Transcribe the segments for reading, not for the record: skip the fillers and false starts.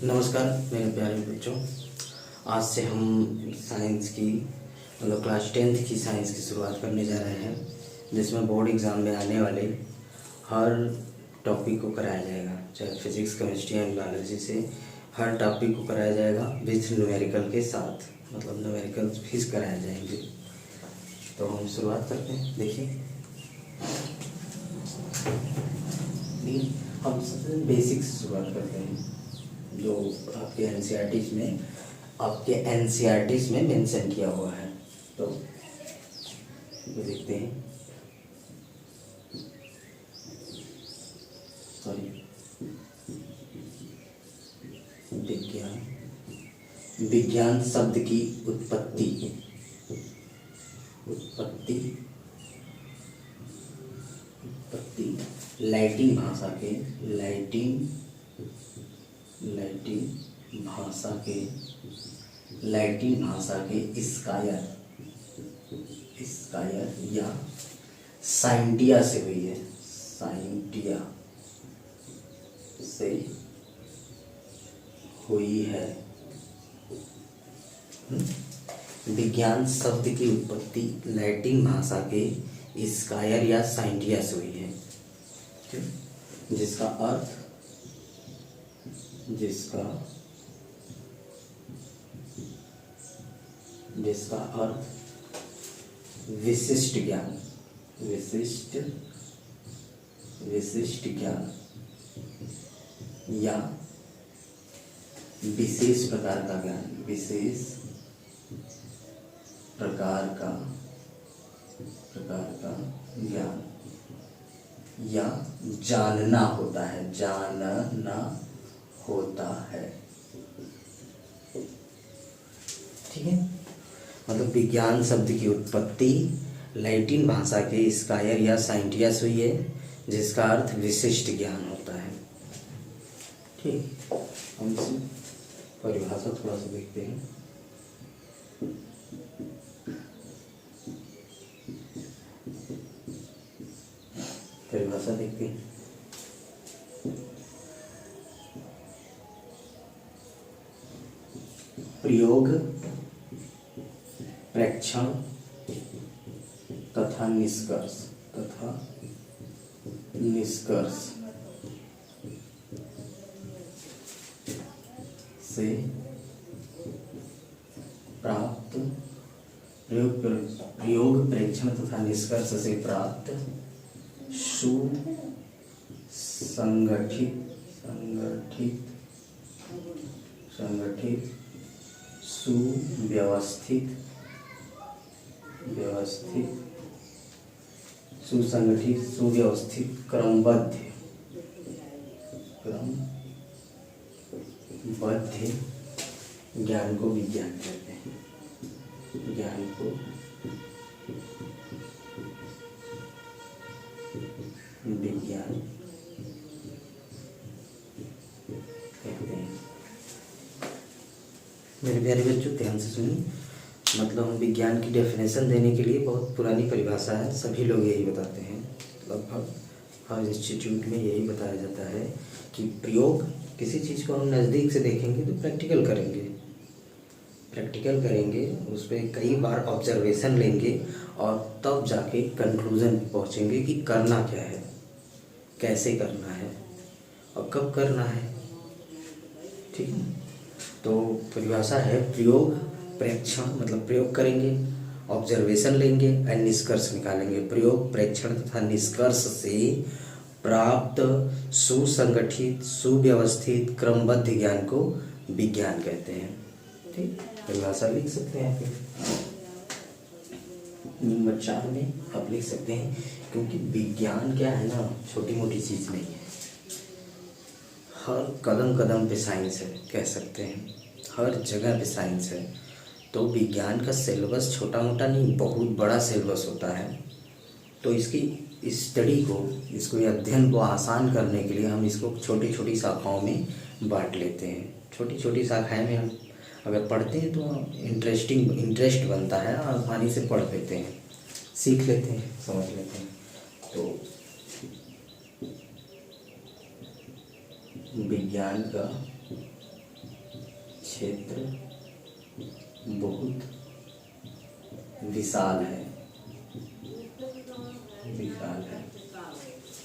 नमस्कार मेरे प्यारे बच्चों। आज से हम साइंस की क्लास 10th की साइंस की शुरुआत करने जा रहे हैं, जिसमें बोर्ड एग्ज़ाम में आने वाले हर टॉपिक को कराया जाएगा, चाहे फिज़िक्स, केमिस्ट्री एंड बायोलॉजी से हर टॉपिक को कराया जाएगा विथ न्यूमेरिकल के साथ, मतलब न्यूमेरिकल फिज कराए जाएंगे। तो हम शुरुआत करते हैं। देखिए, हम सबसे बेसिक से शुरुआत करते हैं, जो आपके एनसीईआरटीज़ में मेंशन किया हुआ है। तो देखते हैं। विज्ञान शब्द की उत्पत्ति लैटिन भाषा के स्कायर या साइंटिया से हुई है। विज्ञान शब्द की उत्पत्ति लैटिन भाषा के स्कायर या साइंटिया से हुई है, जिसका अर्थ विशिष्ट ज्ञान या विशेष प्रकार का ज्ञान या जानना होता है। ठीक है, मतलब विज्ञान शब्द की उत्पत्ति लैटिन भाषा के स्कायर या साइंटिया से हुई है, जिसका अर्थ विशिष्ट ज्ञान होता है। ठीक, हम इसकी परिभाषा थोड़ा सा देखते हैं। परिभाषा देखते हैं। प्रयोग, प्रेक्षण तथा निष्कर्ष से प्राप्त प्रयोग, प्रेक्षण तथा निष्कर्ष से प्राप्त सुव्यवस्थित क्रमबद्ध ज्ञान को विज्ञान कहते हैं। विज्ञान कहते हैं। मेरे प्यारे बच्चों, ध्यान से सुनिए। मतलब हम विज्ञान की डेफिनेशन देने के लिए बहुत पुरानी परिभाषा है, सभी लोग यही बताते हैं, लगभग हर इंस्टीट्यूट में यही बताया जाता है कि प्रयोग, किसी चीज़ को हम नज़दीक से देखेंगे तो प्रैक्टिकल करेंगे, उस पर कई बार ऑब्जर्वेशन लेंगे और तब जाके कंक्लूजन पे पहुँचेंगे कि करना क्या है, कैसे करना है और कब करना है। ठीक है, तो परिभाषा है प्रयोग, प्रेक्षण मतलब प्रयोग करेंगे, ऑब्जर्वेशन लेंगे और निष्कर्ष निकालेंगे। प्रयोग, प्रेक्षण तथा निष्कर्ष से प्राप्त सुसंगठित, सुव्यवस्थित, क्रमबद्ध ज्ञान को विज्ञान कहते हैं। ठीक, परिभाषा लिख सकते हैं नंबर 4 में आप लिख सकते हैं, क्योंकि विज्ञान क्या है ना, छोटी मोटी चीज़ नहीं है, हर कदम कदम पे साइंस है, कह सकते हैं हर जगह पे साइंस है। तो विज्ञान का सिलेबस छोटा मोटा नहीं, बहुत बड़ा सिलेबस होता है। तो इसकी स्टडी को, इसको अध्ययन को आसान करने के लिए हम इसको छोटी छोटी शाखाओं में बांट लेते हैं। छोटी छोटी शाखाएं में हम अगर पढ़ते हैं तो इंटरेस्ट बनता है, आसानी से पढ़ लेते हैं, सीख लेते हैं, समझ लेते हैं। तो विज्ञान का क्षेत्र बहुत विशाल है, विशाल है।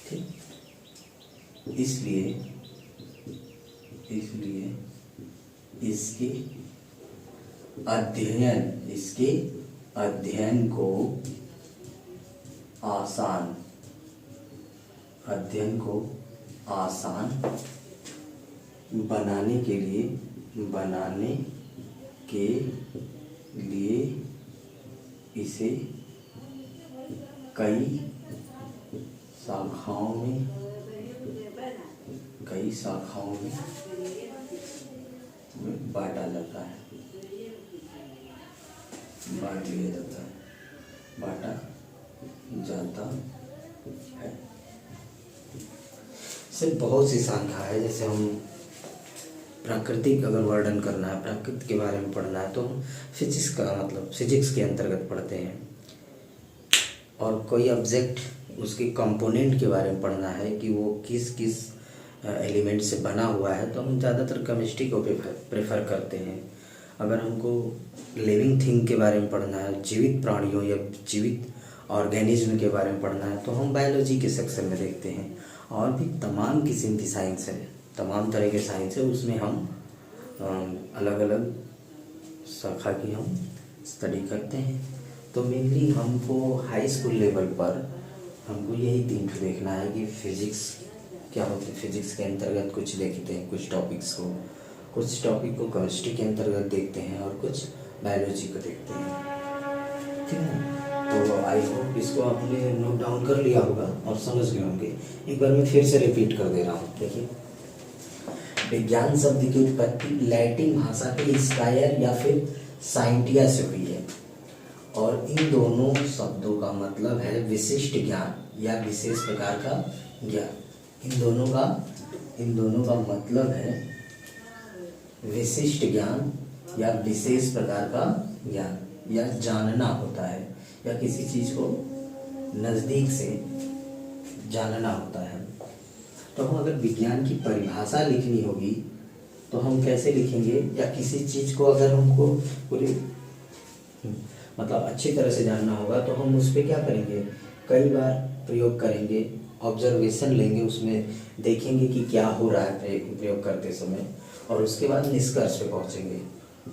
ठीक, इसलिए इसके अध्ययन को आसान बनाने के लिए इसे कई शाखाओं में बांटा जाता है, बांटा जाता है। सिर्फ बहुत सी शाखा है। जैसे हम प्राकृतिक अगर वर्णन करना है, प्रकृति के बारे में पढ़ना है, तो हम फिजिक्स के अंतर्गत पढ़ते हैं। और कोई ऑब्जेक्ट उसके कंपोनेंट के बारे में पढ़ना है कि वो किस किस एलिमेंट से बना हुआ है, तो हम ज़्यादातर केमिस्ट्री को प्रेफर करते हैं। अगर हमको लिविंग थिंग के बारे में पढ़ना है, जीवित प्राणियों या जीवित ऑर्गेनिज्म के बारे में पढ़ना है, तो हम बायोलॉजी के सेक्शन में देखते हैं। और भी तमाम किस्म की साइंस है, तमाम तरह के साइंस है, उसमें हम अलग अलग शाखा की हम स्टडी करते हैं। तो मेनली हमको हाई स्कूल लेवल पर हमको यही तीन देखना है कि फिजिक्स क्या होती है। फिजिक्स के अंतर्गत कुछ देखते हैं, कुछ टॉपिक को केमिस्ट्री के अंतर्गत देखते हैं और कुछ बायोलॉजी को देखते हैं। ठीक है, तो आई होप इसको आपने नोट डाउन कर लिया होगा और समझ गए होंगे। एक बार मैं फिर से रिपीट कर दे रहा हूँ। देखिए, विज्ञान शब्द की उत्पत्ति लैटिन भाषा के स्कायर या फिर साइंटिया से हुई है, और इन दोनों शब्दों का मतलब है विशिष्ट ज्ञान या विशेष प्रकार का ज्ञान। इन दोनों का मतलब है विशिष्ट ज्ञान या विशेष प्रकार का ज्ञान, या जानना होता है, या किसी चीज को नजदीक से जानना होता है। तो हम अगर विज्ञान की परिभाषा लिखनी होगी तो हम कैसे लिखेंगे, या किसी चीज को अगर हमको पूरी मतलब अच्छी तरह से जानना होगा तो हम उस पर क्या करेंगे, कई बार प्रयोग करेंगे, ऑब्जर्वेशन लेंगे, उसमें देखेंगे कि क्या हो रहा है प्रयोग करते समय, और उसके बाद निष्कर्ष पे पहुंचेंगे।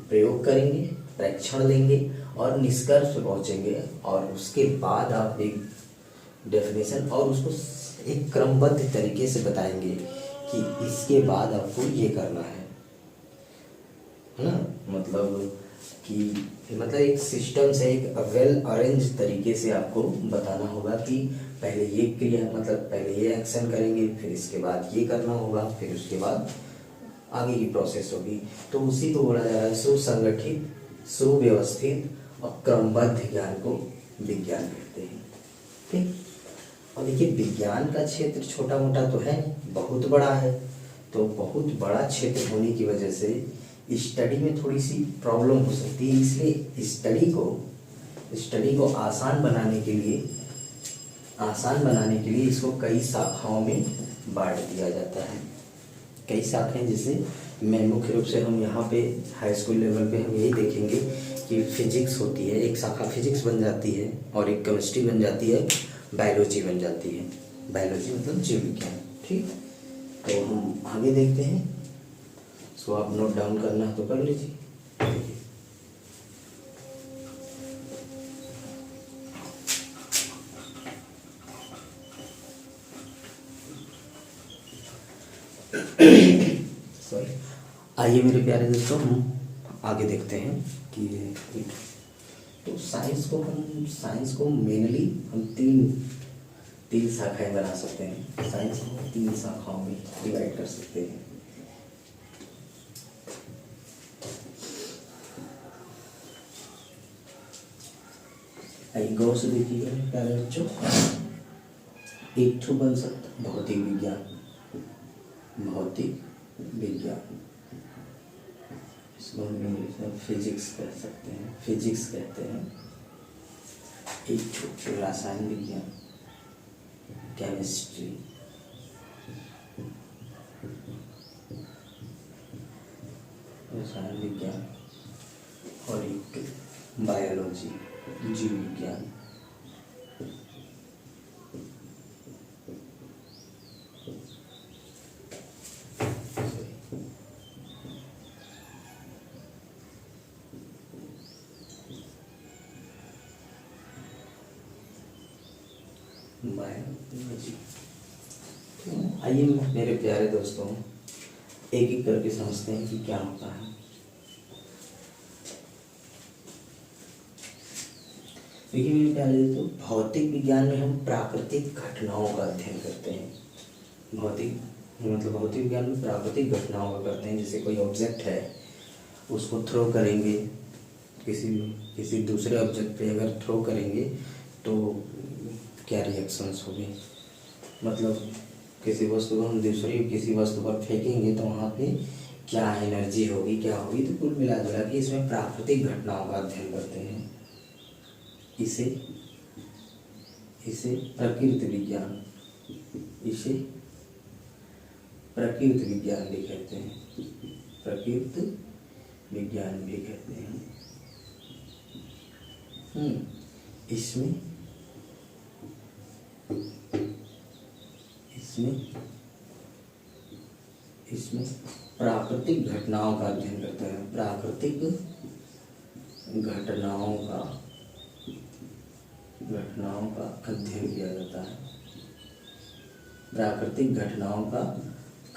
प्रयोग करेंगे, परीक्षण लेंगे और निष्कर्ष पे पहुंचेंगे, और उसके बाद आप एक डेफिनेशन और उसको एक क्रमबद्ध तरीके से बताएंगे कि इसके बाद आपको ये करना है ना। मतलब एक सिस्टम से, एक वेल अरेंज तरीके से आपको बताना होगा कि पहले ये क्रिया, मतलब पहले ये एक्शन करेंगे, फिर इसके बाद ये करना होगा, फिर उसके बाद आगे की प्रोसेस होगी। तो उसी को बोला जा रहा है सुसंगठित, सुव्यवस्थित और क्रमबद्ध ज्ञान को विज्ञान कहते हैं। ठीक, और देखिए विज्ञान का क्षेत्र छोटा मोटा तो है, बहुत बड़ा है। तो बहुत बड़ा क्षेत्र होने की वजह से स्टडी में थोड़ी सी प्रॉब्लम हो सकती है। इसलिए स्टडी को आसान बनाने के लिए इसको कई शाखाओं में बांट दिया जाता है। कई शाखाएं, जैसे मैं मुख्य रूप से हम यहाँ पे हाई स्कूल लेवल पे हम यही देखेंगे कि फिजिक्स होती है, एक शाखा फिजिक्स बन जाती है, और एक केमिस्ट्री बन जाती है, बायोलॉजी बन जाती है। बायोलॉजी मतलब जीव विज्ञान। ठीक, तो हम आगे देखते हैं। सो आप नोट डाउन करना है तो कर लीजिए। सॉरी, आइए मेरे प्यारे दोस्तों, हम आगे देखते हैं कि तो साइंस को मेनली हम तीन शाखाएं बना सकते हैं। साइंस को 3 शाखाओं में डिवाइड कर सकते हैं। आइए गौर से देखिएगा प्यारे बच्चों। एक तो बन सकता भौतिक विज्ञान, इसको हम इंग्लिश में फिजिक्स कहते हैं। एक रसायन विज्ञान, केमिस्ट्री, रसायन विज्ञान और एक बायोलॉजी, जीव विज्ञान। बायोलॉजी। आइए मेरे प्यारे दोस्तों, एक एक करके समझते हैं कि क्या होता है। देखिए मेरे प्यारे दोस्तों, भौतिक विज्ञान में हम प्राकृतिक घटनाओं का अध्ययन करते हैं। भौतिक विज्ञान में प्राकृतिक घटनाओं का करते हैं। जैसे कोई ऑब्जेक्ट है, उसको थ्रो करेंगे, किसी दूसरे ऑब्जेक्ट पे अगर थ्रो करेंगे तो क्या रिएक्शंस होंगे। मतलब किसी वस्तु को हम दूसरी किसी वस्तु पर फेंकेंगे तो वहाँ पे क्या एनर्जी होगी, क्या होगी। तो कुल मिला जुला के इसमें प्राकृतिक घटनाओं का अध्ययन करते हैं। इसे प्रकृति विज्ञान भी कहते हैं। प्रकृति विज्ञान भी कहते हैं। इसमें प्राकृतिक घटनाओं का अध्ययन करते हैं। प्राकृतिक घटनाओं का अध्ययन किया जाता है। प्राकृतिक घटनाओं का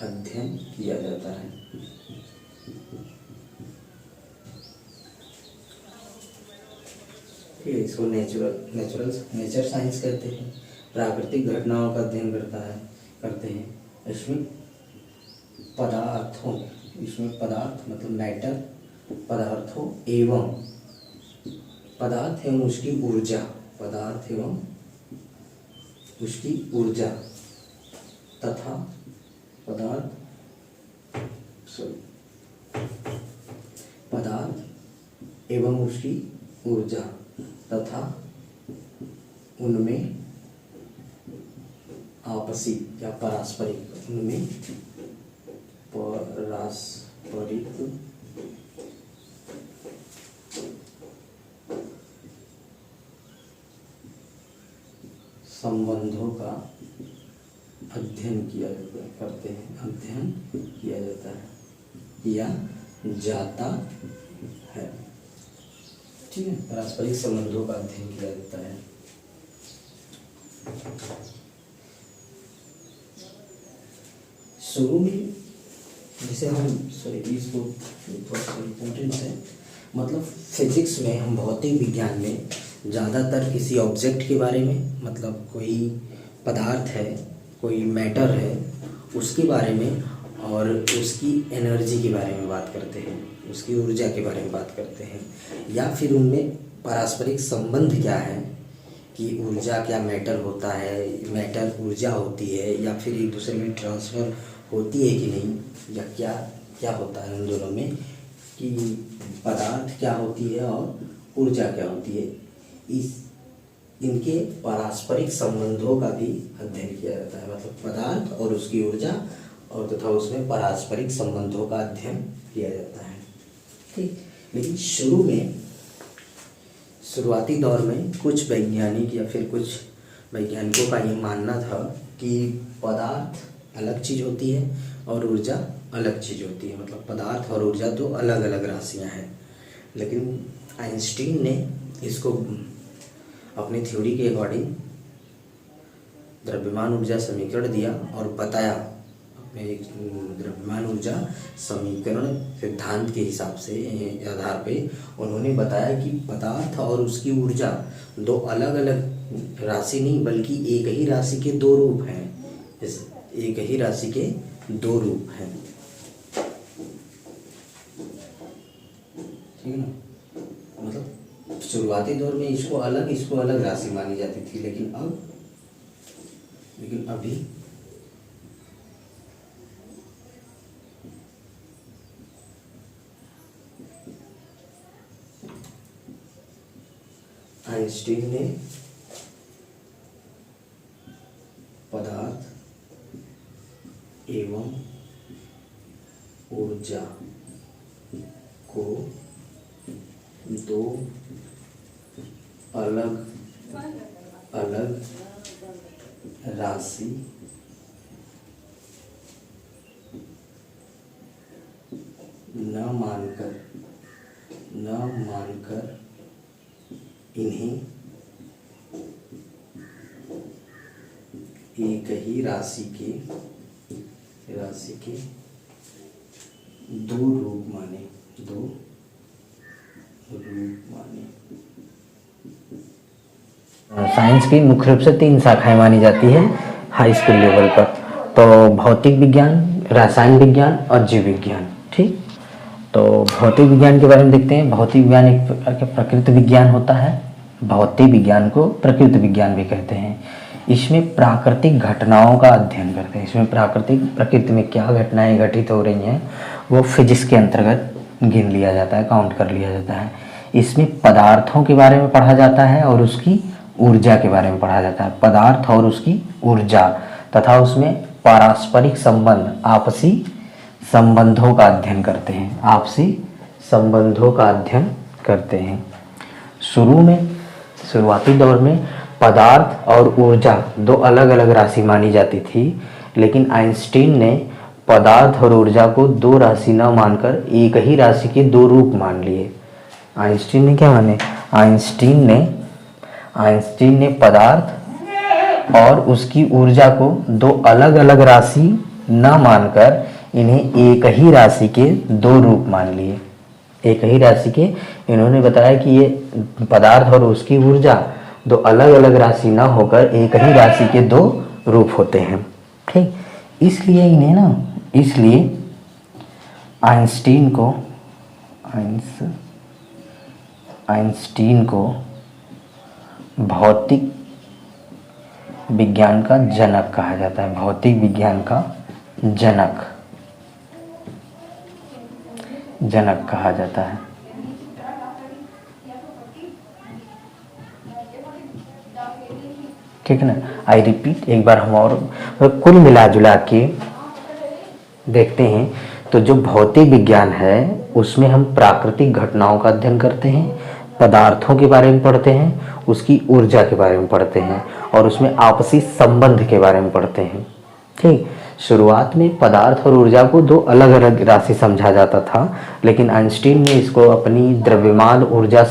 अध्ययन किया जाता है। ठीक है, इसको नेचर साइंस कहते हैं। प्राकृतिक घटनाओं का अध्ययन करते हैं। इसमें पदार्थ मतलब मैटर, पदार्थों एवं उसकी ऊर्जा तथा पदार्थ एवं उसकी ऊर्जा तथा उनमें आपसी या पारस्परिक संबंधों का अध्ययन किया जाता है। ठीक है, पारस्परिक संबंधों का अध्ययन किया जाता है। शुरू में जैसे इसको इम्पोर्टेंट है। मतलब फिजिक्स में, हम भौतिक विज्ञान में ज़्यादातर किसी ऑब्जेक्ट के बारे में, मतलब कोई पदार्थ है, कोई मैटर है, उसके बारे में और उसकी एनर्जी के बारे में बात करते हैं, उसकी ऊर्जा के बारे में बात करते हैं, या फिर उनमें पारस्परिक संबंध क्या है कि ऊर्जा क्या मैटर होता है, मैटर ऊर्जा होती है, या फिर एक दूसरे में ट्रांसफ़र होती है कि नहीं, या क्या होता है उन दोनों में, कि पदार्थ क्या होती है और ऊर्जा क्या होती है। इनके पारस्परिक संबंधों का भी अध्ययन किया जाता है। मतलब पदार्थ और उसकी ऊर्जा और तथा उसमें पारस्परिक संबंधों का अध्ययन किया जाता है। ठीक, लेकिन शुरुआती दौर में कुछ वैज्ञानिक या फिर कुछ वैज्ञानिकों का ये मानना था कि पदार्थ अलग चीज़ होती है और ऊर्जा अलग चीज़ होती है। मतलब पदार्थ और ऊर्जा दो अलग अलग राशियाँ हैं। लेकिन आइंस्टीन ने इसको अपनी थ्योरी के अकॉर्डिंग द्रव्यमान ऊर्जा समीकरण दिया और बताया। अपने द्रव्यमान ऊर्जा समीकरण सिद्धांत के हिसाब से आधार पे उन्होंने बताया कि पदार्थ और उसकी ऊर्जा दो अलग अलग राशि नहीं, बल्कि एक ही राशि के दो रूप हैं। एक ही राशि के दो रूप हैं। ठीक है ना। मतलब शुरुआती दौर में इसको अलग राशि मानी जाती थी, लेकिन अभी आइंस्टीन ने पदार्थ एवं ऊर्जा को दो अलग अलग राशि न मानकर इन्हें एक ही राशि के दो रूप माने। साइंस की मुख्य रूप से 3 शाखाएं मानी जाती है हाई स्कूल लेवल पर। तो भौतिक विज्ञान, रसायन विज्ञान और जीव विज्ञान। ठीक, तो भौतिक विज्ञान के बारे में देखते हैं। भौतिक विज्ञान एक प्रकार का प्रकृति विज्ञान होता है। भौतिक विज्ञान को प्रकृति विज्ञान भी कहते हैं। इसमें प्राकृतिक घटनाओं का अध्ययन करते हैं। इसमें प्रकृति में क्या घटनाएं घटित हो रही हैं वो फिजिक्स के अंतर्गत गिन लिया जाता है, काउंट कर लिया जाता है। इसमें पदार्थों के बारे में पढ़ा जाता है और उसकी ऊर्जा के बारे में पढ़ा जाता है। पदार्थ और उसकी ऊर्जा तथा उसमें पारस्परिक संबंध, आपसी संबंधों का अध्ययन करते हैं। आपसी संबंधों का अध्ययन करते हैं। शुरुआती दौर में पदार्थ और ऊर्जा दो अलग अलग राशि मानी जाती थी, लेकिन आइंस्टीन ने पदार्थ और ऊर्जा को दो राशि न मानकर एक ही राशि के दो रूप मान लिए। आइंस्टीन ने क्या माने? आइंस्टीन ने पदार्थ और उसकी ऊर्जा को दो अलग अलग राशि न मानकर इन्हें एक ही राशि के दो रूप मान लिए। एक ही राशि के, इन्होंने बताया कि ये पदार्थ और उसकी ऊर्जा दो अलग अलग राशि न होकर एक ही राशि के दो रूप होते हैं। ठीक, इसलिए आइंस्टीन को भौतिक विज्ञान का जनक कहा जाता है। भौतिक विज्ञान का जनक कहा जाता है। ठीक है ना। आई रिपीट, एक बार हम और कुल मिला जुला के देखते हैं तो जो भौतिक विज्ञान है उसमें हम प्राकृतिक घटनाओं का अध्ययन करते हैं, पदार्थों के बारे में पढ़ते हैं, उसकी ऊर्जा के बारे में पढ़ते हैं और उसमें आपसी संबंध के बारे में पढ़ते हैं। ठीक, शुरुआत में पदार्थ और ऊर्जा को दो अलग अलग राशि समझा जाता था, लेकिन आइंस्टीन ने इसको अपनी द्रव्यमान ऊर्जा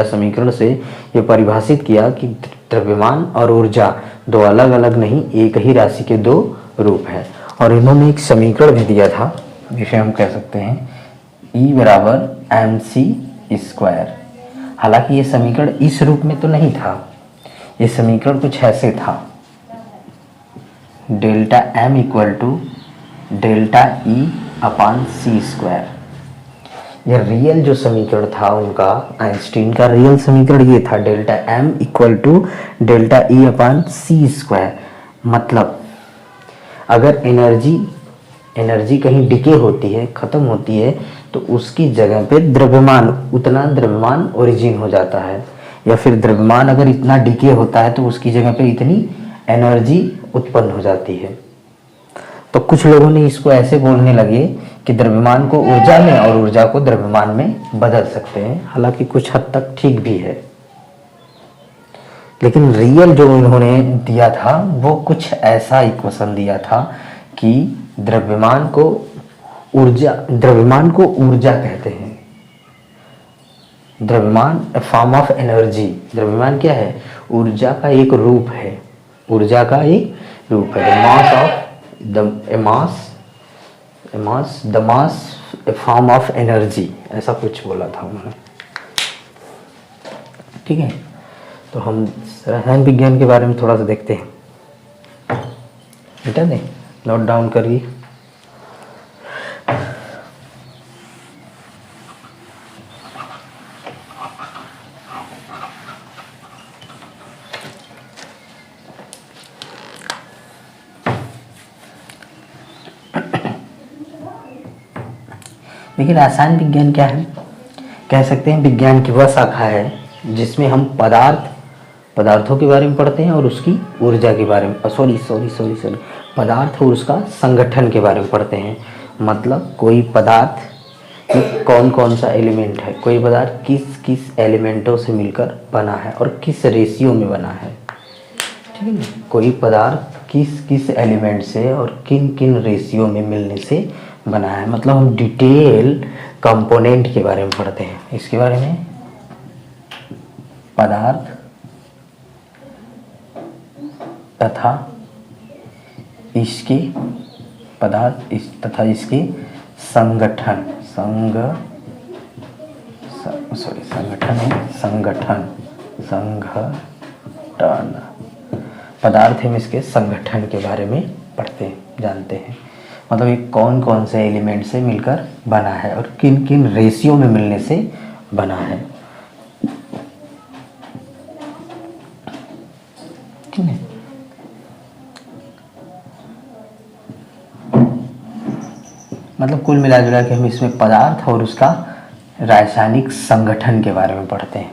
समीकरण से ये परिभाषित किया कि द्रव्यमान और ऊर्जा दो अलग अलग नहीं, एक ही राशि के दो रूप है। और इन्होंने एक समीकरण भी दिया था जिसे हम कह सकते हैं E बराबर mc²। हालांकि ये समीकरण इस रूप में तो नहीं था, ये समीकरण कुछ ऐसे था, delta m equal to delta E/c²। यह रियल जो समीकरण था उनका, आइंस्टीन का रियल समीकरण ये था, delta m equal to delta E/c²। मतलब अगर एनर्जी कहीं डिके होती है, खत्म होती है, तो उसकी जगह पे उतना द्रव्यमान ओरिजिन हो जाता है, या फिर द्रव्यमान अगर इतना डिके होता है तो उसकी जगह पे इतनी एनर्जी उत्पन्न हो जाती है। तो कुछ लोगों ने इसको ऐसे बोलने लगे कि द्रव्यमान को ऊर्जा में और ऊर्जा को द्रव्यमान में बदल सकते हैं। हालांकि कुछ हद तक ठीक भी है, लेकिन रियल जो उन्होंने दिया था वो कुछ ऐसा इक्वेशन दिया था कि द्रव्यमान को ऊर्जा कहते हैं। द्रव्यमान फॉर्म ऑफ एनर्जी, द्रव्यमान क्या है? ऊर्जा का एक रूप है। The mass A form of energy, ऐसा कुछ बोला था उन्होंने। ठीक है, तो हम रसायन विज्ञान के बारे में थोड़ा सा देखते हैं। बेटा नहीं, नोट डाउन करिए। देखिए, रसायन विज्ञान क्या है? कह सकते हैं विज्ञान की वह शाखा है जिसमें हम पदार्थों के बारे में पढ़ते हैं और उसकी ऊर्जा के बारे में, पदार्थ और उसका संगठन के बारे में पढ़ते हैं। मतलब कोई पदार्थ कि कौन कौन सा एलिमेंट है, कोई पदार्थ किस किस एलिमेंटों से मिलकर बना है और किस रेशियो में बना है। ठीक है ना, कोई पदार्थ किस किस एलिमेंट से और किन किन रेशियो में मिलने से बना है। मतलब हम डिटेल कंपोनेंट के बारे में पढ़ते हैं, इसके बारे में पदार्थ तथा इसके तथा इसके संगठन पदार्थ हम इसके संगठन के बारे में पढ़ते हैं, जानते हैं। मतलब ये कौन कौन से एलिमेंट से मिलकर बना है और किन किन रेशियो में मिलने से बना है। ठीक है, मतलब कुल मिला जुला के हम इसमें पदार्थ और उसका रासायनिक संगठन के बारे में पढ़ते हैं।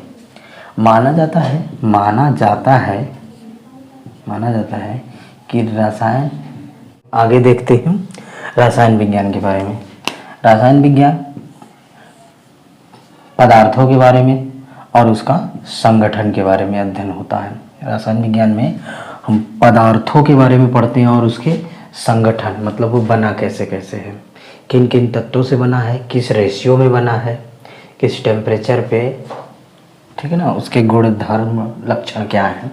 माना जाता है कि रसायन, आगे देखते हैं रसायन विज्ञान के बारे में। रसायन विज्ञान पदार्थों के बारे में और उसका संगठन के बारे में अध्ययन होता है। रसायन विज्ञान में हम पदार्थों के बारे में पढ़ते हैं और उसके संगठन, मतलब वो बना कैसे कैसे है, किन किन तत्वों से बना है, किस रेशियो में बना है, किस टेम्परेचर पे, ठीक है ना, उसके गुण धर्म लक्षण क्या है,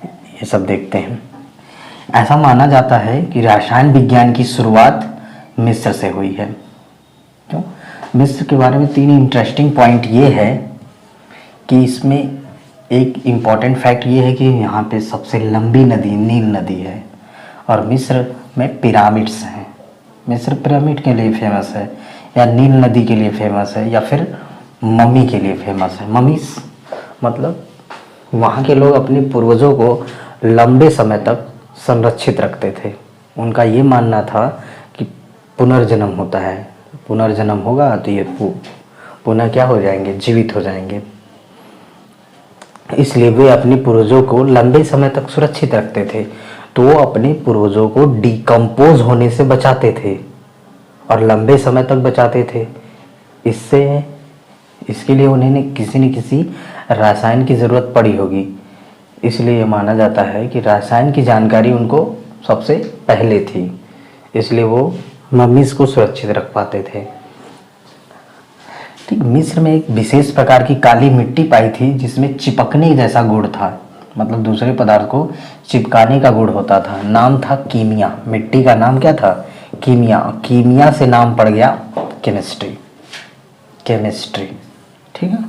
ये सब देखते हैं। ऐसा माना जाता है कि रसायन विज्ञान की शुरुआत मिस्र से हुई है। क्यों? मिस्र के बारे में 3 इंटरेस्टिंग पॉइंट ये है कि इसमें एक इम्पॉर्टेंट फैक्ट ये है कि यहाँ पे सबसे लंबी नदी नील नदी है और मिस्र में पिरामिड्स हैं। मिस्र पिरामिड के लिए फेमस है या नील नदी के लिए फेमस है या फिर मम्मी के लिए फेमस है। मम्मीस मतलब वहाँ के लोग अपने पूर्वजों को लंबे समय तक संरक्षित रखते थे। उनका ये मानना था कि पुनर्जन्म होता है, पुनर्जन्म होगा तो ये पुनः क्या हो जाएंगे, जीवित हो जाएंगे। इसलिए वे अपने पूर्वजों को लंबे समय तक सुरक्षित रखते थे, तो वो अपने पूर्वजों को डिकम्पोज होने से बचाते थे और लंबे समय तक बचाते थे। इसके लिए उन्हें किसी न किसी रसायन की ज़रूरत पड़ी होगी। इसलिए ये माना जाता है कि रसायन की जानकारी उनको सबसे पहले थी, इसलिए वो मम्मीज़ को सुरक्षित रख पाते थे। ठीक, मिस्र में एक विशेष प्रकार की काली मिट्टी पाई थी जिसमें चिपकने जैसा गुण था, मतलब दूसरे पदार्थ को चिपकाने का गुण होता था। नाम था कीमिया। मिट्टी का नाम क्या था? कीमिया। कीमिया से नाम पड़ गया केमिस्ट्री। ठीक है,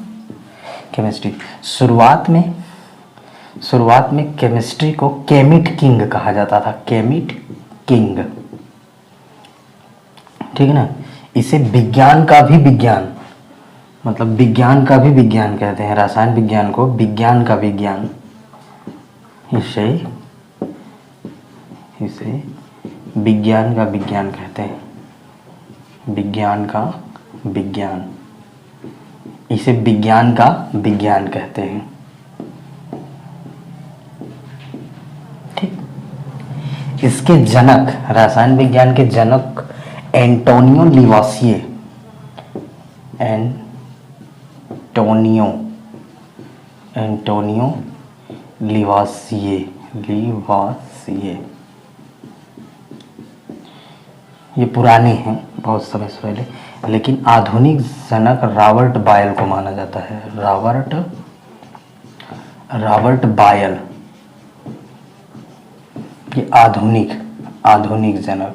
केमिस्ट्री। शुरुआत में केमिस्ट्री को केमिट किंग कहा जाता था। केमिट किंग, ठीक है ना। इसे विज्ञान का भी विज्ञान, मतलब विज्ञान का भी विज्ञान कहते हैं। रसायन विज्ञान को विज्ञान का विज्ञान, इसे विज्ञान का विज्ञान कहते हैं। विज्ञान का विज्ञान, इसे विज्ञान का विज्ञान कहते हैं। ठीक, इसके जनक, रसायन विज्ञान के जनक एंटोनियो लिवासिए, एंटोनियो लिवासिए। ये पुराने हैं, बहुत समय से पहले, लेकिन आधुनिक जनक रॉबर्ट बायल को माना जाता है। रॉबर्ट बायल, ये आधुनिक जनक,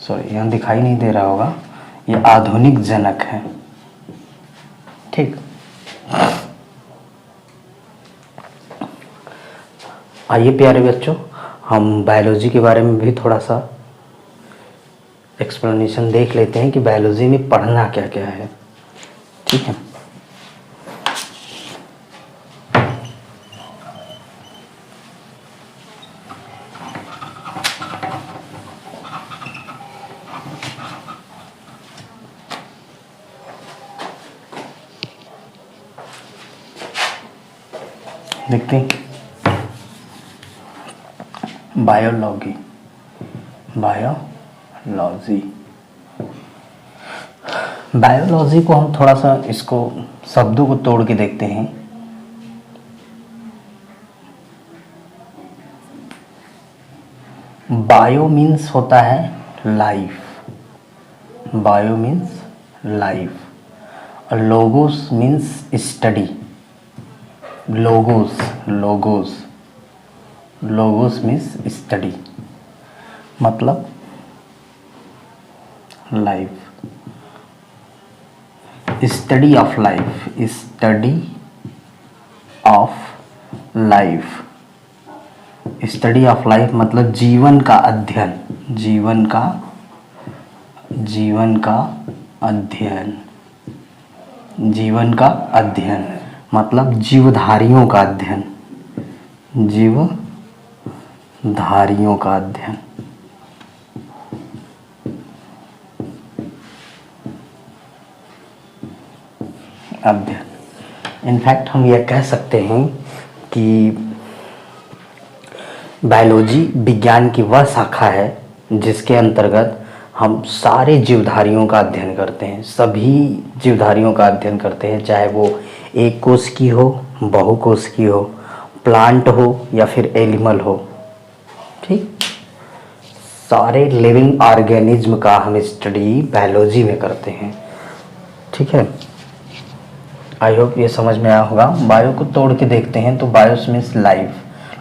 सॉरी यहाँ दिखाई नहीं दे रहा होगा, ये आधुनिक जनक है। ठीक, आइए प्यारे बच्चों, हम बायोलॉजी के बारे में भी थोड़ा सा एक्सप्लेनेशन देख लेते हैं कि बायोलॉजी में पढ़ना क्या क्या है। ठीक है, देखते हैं बायोलॉजी। बायोलॉजी। बायोलॉजी को हम थोड़ा सा इसको शब्दों को तोड़ के देखते हैं। बायो मीन्स होता है लाइफ, बायो मीन्स लाइफ, और logos means study, logos logos logos means study, मतलब life, study of life, study of life, study of life मतलब जीवन का अध्ययन, जीवन का अध्ययन, जीवन का अध्ययन मतलब जीवधारियों का अध्ययन, जीवधारियों का अध्ययन। अध्ययन इनफैक्ट हम यह कह सकते हैं कि बायोलॉजी विज्ञान की वह शाखा है जिसके अंतर्गत हम सारे जीवधारियों का अध्ययन करते हैं, सभी जीवधारियों का अध्ययन करते हैं, चाहे वो एक कोश की हो, बहुकोश की हो, प्लांट हो या फिर एनिमल हो। ठीक, सारे लिविंग ऑर्गेनिज्म का हम स्टडी बायोलॉजी में करते हैं। ठीक है, आई होप ये समझ में आया होगा। बायो को तोड़ के देखते हैं तो BIOS means life,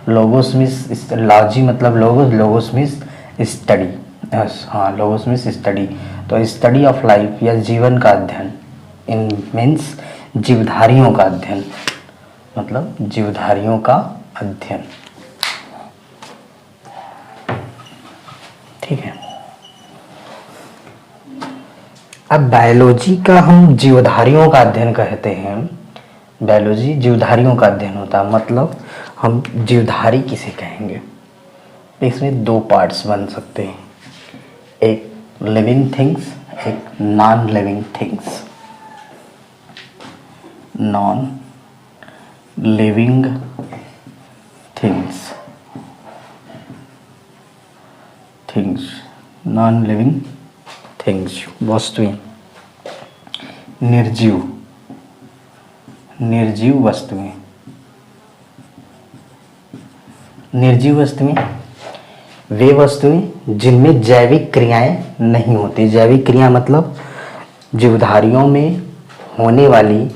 logos means logy मतलब लोगोस, लोगोस मीन्स स्टडी, हाँ लोगोस मीन्स स्टडी, तो स्टडी ऑफ लाइफ या जीवन का अध्ययन, इन मीन्स जीवधारियों का अध्ययन, मतलब जीवधारियों का अध्ययन। ठीक है, अब बायोलॉजी का हम जीवधारियों का अध्ययन कहते हैं। बायोलॉजी जीवधारियों का अध्ययन होता है, मतलब हम जीवधारी किसे कहेंगे। इसमें दो पार्ट्स बन सकते हैं, एक लिविंग थिंग्स, एक non living things. Non living things, non living things वस्तुएं, निर्जीव वस्तुएं। निर्जीव वस्तुएं वे वस्तुएं जिनमें जैविक क्रियाएं नहीं होती। जैविक क्रिया मतलब जीवधारियों में होने वाली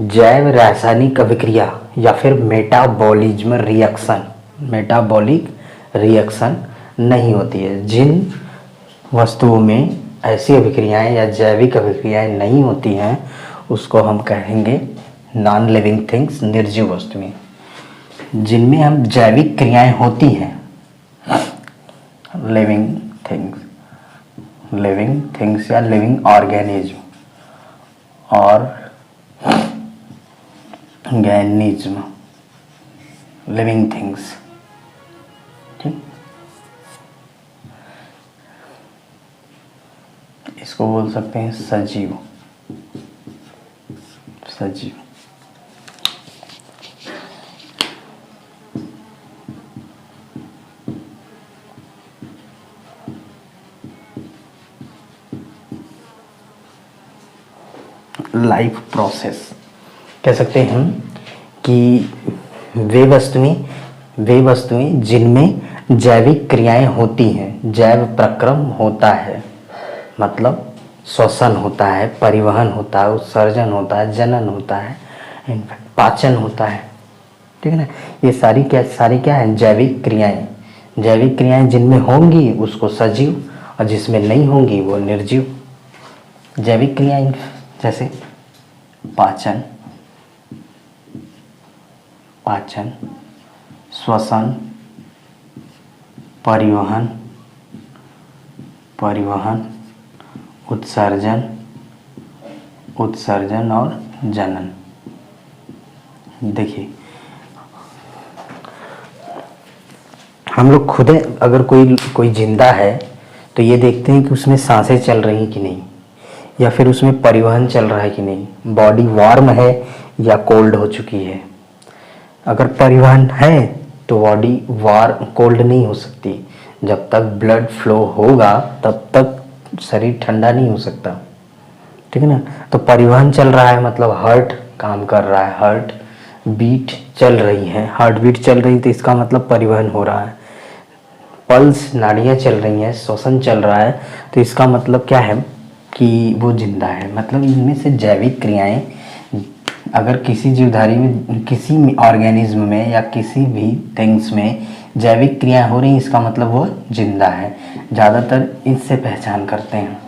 जैव रासायनिक अभिक्रिया या फिर मेटाबॉलिक रिएक्शन नहीं होती है। जिन वस्तुओं में ऐसी अभिक्रियाएं या जैविक अभिक्रियाएं नहीं होती हैं उसको हम कहेंगे नॉन लिविंग थिंग्स, निर्जीव वस्तुएं। जिनमें हम जैविक क्रियाएं होती हैं, लिविंग थिंग्स या लिविंग ऑर्गेनिज्म लिविंग थिंग्स। ठीक, इसको बोल सकते हैं सजीव। लाइफ प्रोसेस कह सकते हैं हम कि वे वस्तुएं जिनमें जैविक क्रियाएं होती हैं, जैव प्रक्रम होता है, मतलब श्वसन होता है, परिवहन होता है, उत्सर्जन होता है, जनन होता है, इनफैक्ट पाचन होता है। ठीक है ना, ये सारी क्या है, जैविक क्रियाएं जिनमें होंगी उसको सजीव और जिसमें नहीं होंगी वो निर्जीव। जैविक क्रियाएं जैसे पाचन, श्वसन, परिवहन, उत्सर्जन और जनन। देखिए हम लोग खुद अगर कोई जिंदा है तो ये देखते हैं कि उसमें सांसें चल रही कि नहीं, या फिर उसमें परिवहन चल रहा है कि नहीं, बॉडी वार्म है या कोल्ड हो चुकी है। अगर परिवहन है तो बॉडी कोल्ड नहीं हो सकती, जब तक ब्लड फ्लो होगा तब तक शरीर ठंडा नहीं हो सकता, ठीक है ना। तो परिवहन चल रहा है मतलब हार्ट काम कर रहा है, हार्ट बीट चल रही है, हार्ट बीट चल रही, तो इसका मतलब परिवहन हो रहा है। पल्स नाड़ियाँ चल रही हैं, श्वसन चल रहा है, तो इसका मतलब क्या है कि वो जिंदा है। मतलब इनमें से जैविक क्रियाएं अगर किसी जीवधारी में, किसी ऑर्गेनिज्म में या किसी भी थिंग्स में जैविक क्रियाएं हो रही, इसका मतलब वो जिंदा है। ज़्यादातर इससे पहचान करते हैं।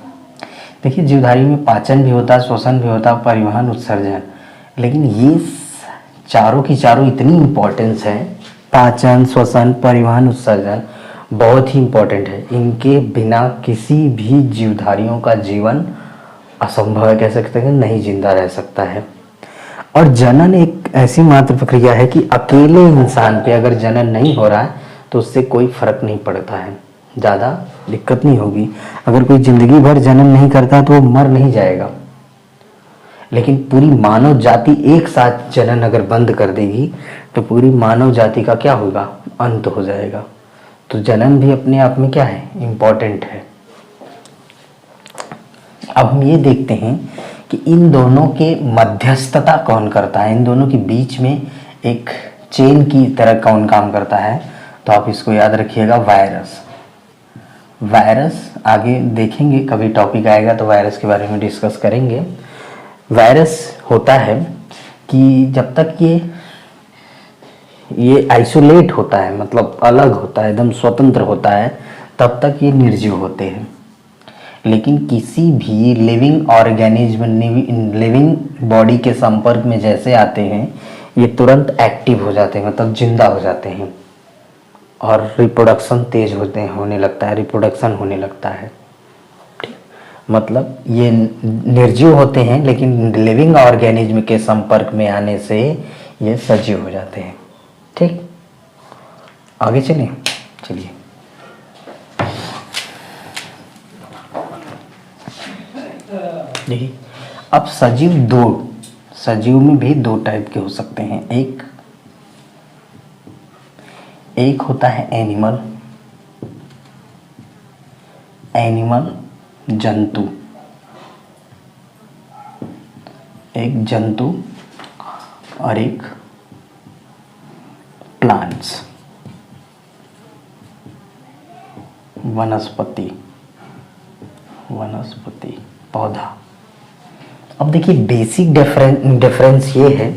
देखिए जीवधारी में पाचन भी होता है, श्वसन भी होता है, परिवहन, उत्सर्जन, लेकिन ये चारों की चारों इतनी इम्पोर्टेंस है, पाचन, श्वसन, परिवहन, उत्सर्जन बहुत ही इम्पोर्टेंट है। इनके बिना किसी भी जीवधारियों का जीवन असंभव है, कह सकते हैं, नहीं जिंदा रह सकता है। और जनन एक ऐसी मात्र प्रक्रिया है कि अकेले इंसान पे अगर जनन नहीं हो रहा है तो उससे कोई फर्क नहीं पड़ता है, ज़्यादा दिक्कत नहीं होगी। अगर कोई जिंदगी भर जनन नहीं करता तो वो मर नहीं जाएगा, लेकिन पूरी मानव जाति एक साथ जनन अगर बंद कर देगी तो पूरी मानव जाति का क्या होगा, अंत हो जाएगा। तो जनन भी अपने आप में क्या है, इम्पोर्टेंट है। अब हम ये देखते हैं कि इन दोनों के मध्यस्थता कौन करता है, इन दोनों के बीच में एक चेन की तरह कौन काम करता है। तो आप इसको याद रखिएगा, वायरस। वायरस आगे देखेंगे, कभी टॉपिक आएगा तो वायरस के बारे में डिस्कस करेंगे। वायरस होता है कि जब तक ये आइसोलेट होता है, मतलब अलग होता है, एकदम स्वतंत्र होता है, तब तक ये निर्जीव होते हैं। लेकिन किसी भी लिविंग ऑर्गेनिज्म, लिविंग बॉडी के संपर्क में जैसे आते हैं ये तुरंत एक्टिव हो जाते हैं, मतलब जिंदा हो जाते हैं, और रिप्रोडक्शन तेज होने लगता है, रिप्रोडक्शन होने लगता है। ठीक, मतलब ये निर्जीव होते हैं लेकिन लिविंग ऑर्गेनिज्म के संपर्क में आने से ये सजीव हो जाते हैं। ठीक, आगे चलिए। देखिए अब सजीव में भी दो टाइप के हो सकते हैं। एक होता है एनिमल जंतु, एक जंतु, और एक प्लांट्स, वनस्पति, पौधा। अब देखिए बेसिक डिफरेंस ये है,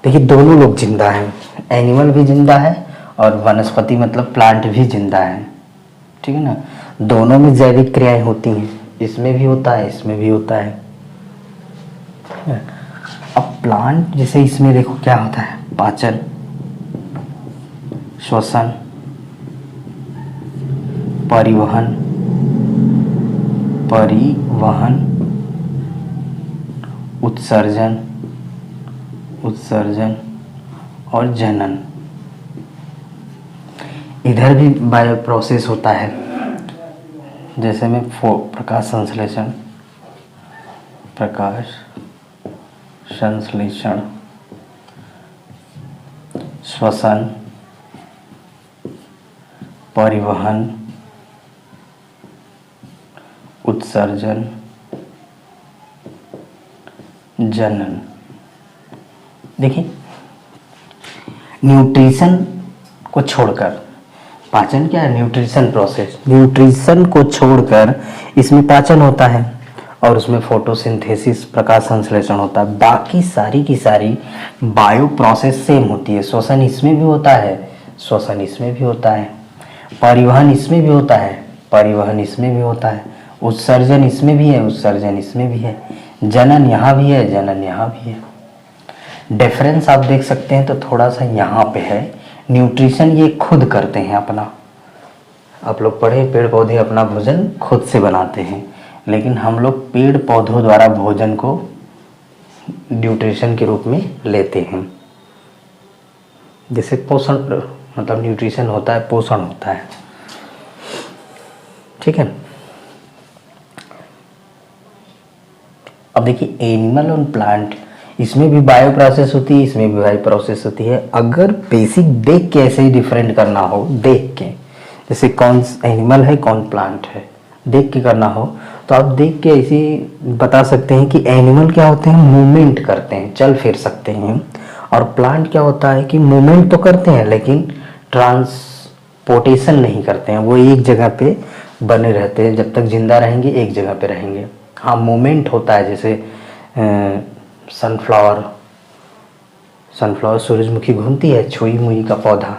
देखिए दोनों लोग जिंदा हैं, एनिमल भी जिंदा है और वनस्पति मतलब प्लांट भी जिंदा है, ठीक है ना। दोनों में जैविक क्रियाएं होती हैं, इसमें भी होता है, इसमें भी होता है। अब प्लांट जैसे इसमें देखो क्या होता है, पाचन, श्वसन, परिवहन, उत्सर्जन और जनन। इधर भी बायो प्रोसेस होता है, जैसे में प्रकाश संश्लेषण, श्वसन, परिवहन, उत्सर्जन, जनन। देखिए न्यूट्रिशन को छोड़कर, पाचन क्या है, न्यूट्रिशन प्रोसेस, न्यूट्रिशन को छोड़कर इसमें पाचन होता है और उसमें फोटोसिंथेसिस, प्रकाश संश्लेषण होता है। बाकी सारी की सारी बायो प्रोसेस सेम होती है। श्वसन इसमें भी होता है, श्वसन इसमें भी होता है, परिवहन इसमें भी होता है, परिवहन इसमें भी होता है, उत्सर्जन इसमें भी है, उत्सर्जन इसमें भी है, जनन यहाँ भी है, जनन यहाँ भी है। डिफरेंस आप देख सकते हैं तो थोड़ा सा यहाँ पे है। न्यूट्रिशन ये खुद करते हैं अपना, आप लोग पढ़े, पेड़ पौधे अपना भोजन खुद से बनाते हैं, लेकिन हम लोग पेड़ पौधों द्वारा भोजन को न्यूट्रिशन के रूप में लेते हैं। जैसे पोषण, मतलब न्यूट्रिशन होता है, पोषण होता है, ठीक है। अब देखिए एनिमल और प्लांट, इसमें भी बायो प्रोसेस होती है, इसमें भी बायो प्रोसेस होती है। अगर बेसिक देख के ऐसे ही डिफरेंट करना हो, देख के, जैसे कौन एनिमल है कौन प्लांट है, देख के करना हो तो आप देख के ऐसे बता सकते हैं कि एनिमल क्या होते हैं, मूवमेंट करते हैं, चल फिर सकते हैं, और प्लांट क्या होता है कि मूवमेंट तो करते हैं लेकिन ट्रांसपोर्टेशन नहीं करते हैं, वो एक जगह पे बने रहते हैं, जब तक जिंदा रहेंगे एक जगह पे रहेंगे। हाँ मूवमेंट होता है, जैसे सनफ्लावर सूरजमुखी घूमती है, छुई मुई का पौधा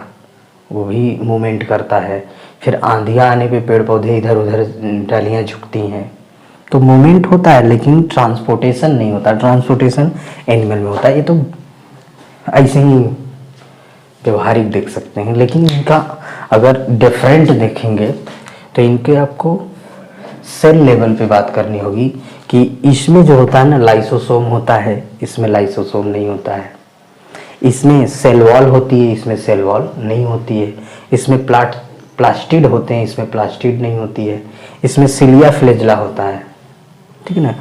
वो भी मूवमेंट करता है। फिर आंधियाँ आने पे पेड़ पौधे इधर उधर डालियाँ झुकती हैं, तो मूवमेंट होता है लेकिन ट्रांसपोर्टेशन नहीं होता। ट्रांसपोर्टेशन एनिमल में होता है। ये तो ऐसे ही व्यवहारिक देख सकते हैं, लेकिन इनका अगर डिफरेंट देखेंगे तो इनके आपको सेल लेवल पे बात करनी होगी कि इसमें जो होता है ना लाइसोसोम होता है, इसमें लाइसोसोम नहीं होता है। इसमें सेल वॉल होती है, इसमें सेल वॉल नहीं होती है। इसमें प्लास्टिड होते हैं, इसमें प्लास्टिड नहीं होती है। इसमें सिलिया फ्लेजला होता है, ठीक है ना।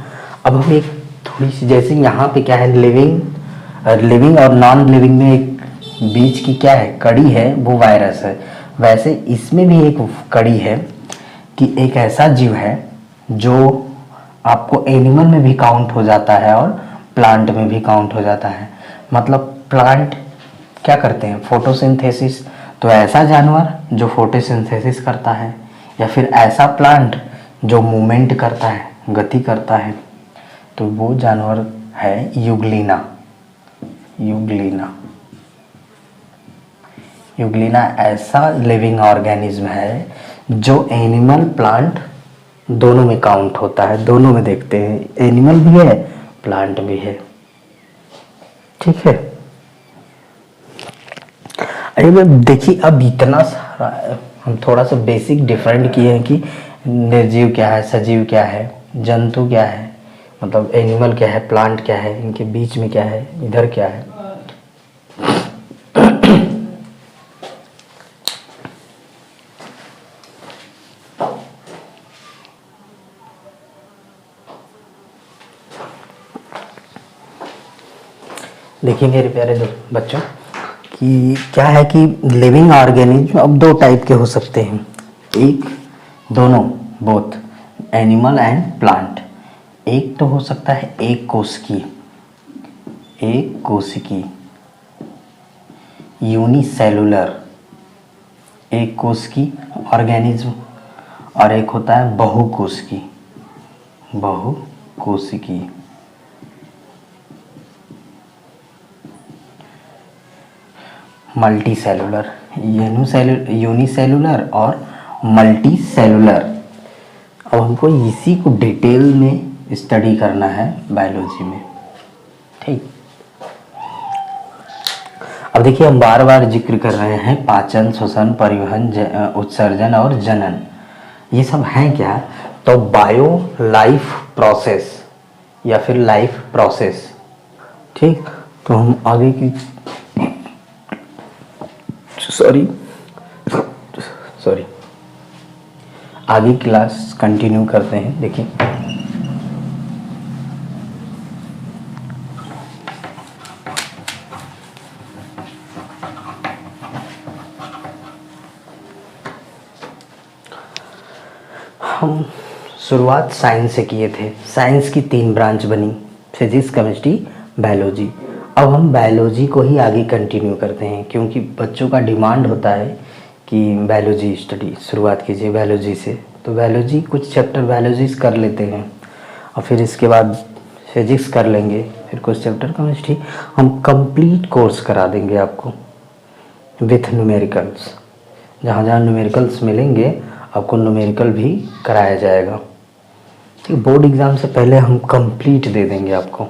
अब हम एक थोड़ी सी, जैसे यहाँ पे क्या है, लिविंग और नॉन लिविंग में एक बीच की क्या है कड़ी है, वो वायरस है। वैसे इसमें भी एक कड़ी है कि एक ऐसा जीव है जो आपको एनिमल में भी काउंट हो जाता है और प्लांट में भी काउंट हो जाता है। मतलब प्लांट क्या करते हैं, फोटोसिंथेसिस, तो ऐसा जानवर जो फोटोसिंथेसिस करता है, या फिर ऐसा प्लांट जो मूवमेंट करता है, गति करता है, तो वो जानवर है यूग्लिना। यूग्लिना ऐसा लिविंग ऑर्गेनिज्म है जो एनिमल प्लांट दोनों में काउंट होता है, दोनों में देखते हैं, एनिमल भी है प्लांट भी है, ठीक है। अरे देखिए अब इतना सारा हम थोड़ा सा बेसिक डिफरेंट किए हैं कि निर्जीव क्या है, सजीव क्या है, जंतु क्या है, मतलब एनिमल क्या है, प्लांट क्या है, इनके बीच में क्या है, इधर क्या है। देखिए मेरे प्यारे बच्चों कि क्या है कि लिविंग ऑर्गेनिज्म अब दो टाइप के हो सकते हैं, एक दोनों बोथ एनिमल एंड प्लांट। एक तो हो सकता है एक कोशिकी यूनिसेलुलर एक कोशिकी ऑर्गेनिज्म, और एक होता है बहुकोशिकी मल्टी सेलुलर, यूनिसेलुलर और मल्टी सेलुलर। अब हमको इसी को डिटेल में स्टडी करना है बायोलॉजी में, ठीक। अब देखिए हम बार बार जिक्र कर रहे हैं पाचन, श्वसन, परिवहन, उत्सर्जन और जनन, ये सब हैं क्या, तो बायो लाइफ प्रोसेस या फिर लाइफ प्रोसेस, ठीक। तो हम आगे की सॉरी आगे क्लास कंटिन्यू करते हैं। देखिए हम शुरुआत साइंस से किए थे, साइंस की 3 ब्रांच बनी, फिजिक्स, केमिस्ट्री, बायोलॉजी। अब हम बायोलॉजी को ही आगे कंटिन्यू करते हैं क्योंकि बच्चों का डिमांड होता है कि बायोलॉजी स्टडी शुरुआत कीजिए बायोलॉजी से, तो बायोलॉजी कुछ चैप्टर बायोलॉजी कर लेते हैं और फिर इसके बाद फिजिक्स कर लेंगे, फिर कुछ चैप्टर केमिस्ट्री। हम कंप्लीट कोर्स करा देंगे आपको विथ न्यूमेरिकल्स, जहाँ जहाँ न्यूमेरिकल्स मिलेंगे आपको न्यूमेरिकल भी कराया जाएगा। बोर्ड एग्ज़ाम से पहले हम कंप्लीट दे देंगे आपको,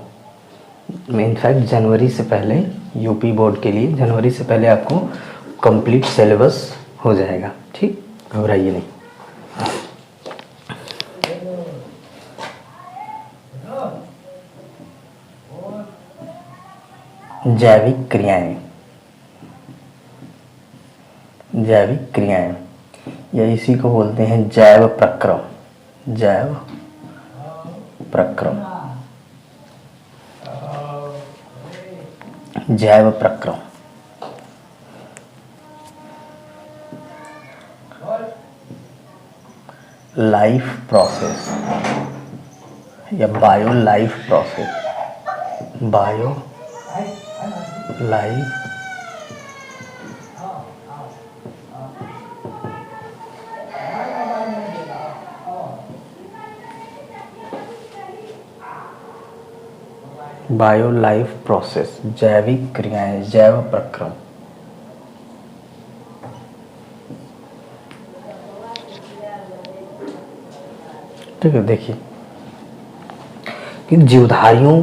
इनफैक्ट जनवरी से पहले, यूपी बोर्ड के लिए जनवरी से पहले आपको कंप्लीट सिलेबस हो जाएगा, ठीक, घबराइए नहीं। जैविक क्रियाएं या इसी को बोलते हैं जैव प्रक्रम। जैव प्रक्रम लाइफ प्रोसेस या bio life process, bio life bio life process, जैविक क्रियाएं, जैव प्रक्रम। ठीक है, देखिए कि जीवधारियों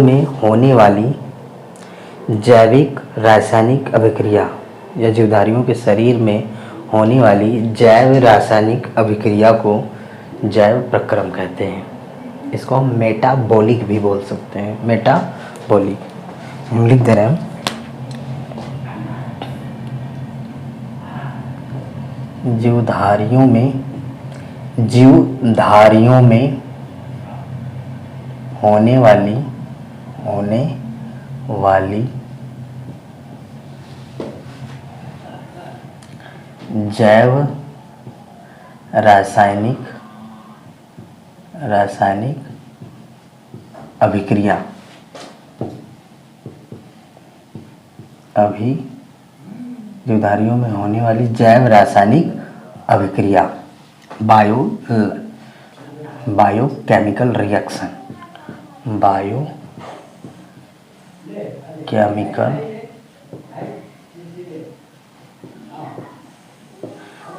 में होने वाली जैविक रासायनिक अभिक्रिया या जीवधारियों के शरीर में होने वाली जैव रासायनिक अभिक्रिया को जैव प्रक्रम कहते हैं। इसको हम मेटाबॉलिक भी बोल सकते हैं, मेटाबॉलिक। हम लिख दे रहे हैं जीवधारियों में होने वाली जैव रासायनिक अभिक्रिया जीवधारियों में होने वाली जैव रासायनिक अभिक्रिया, बायोकेमिकल रिएक्शन,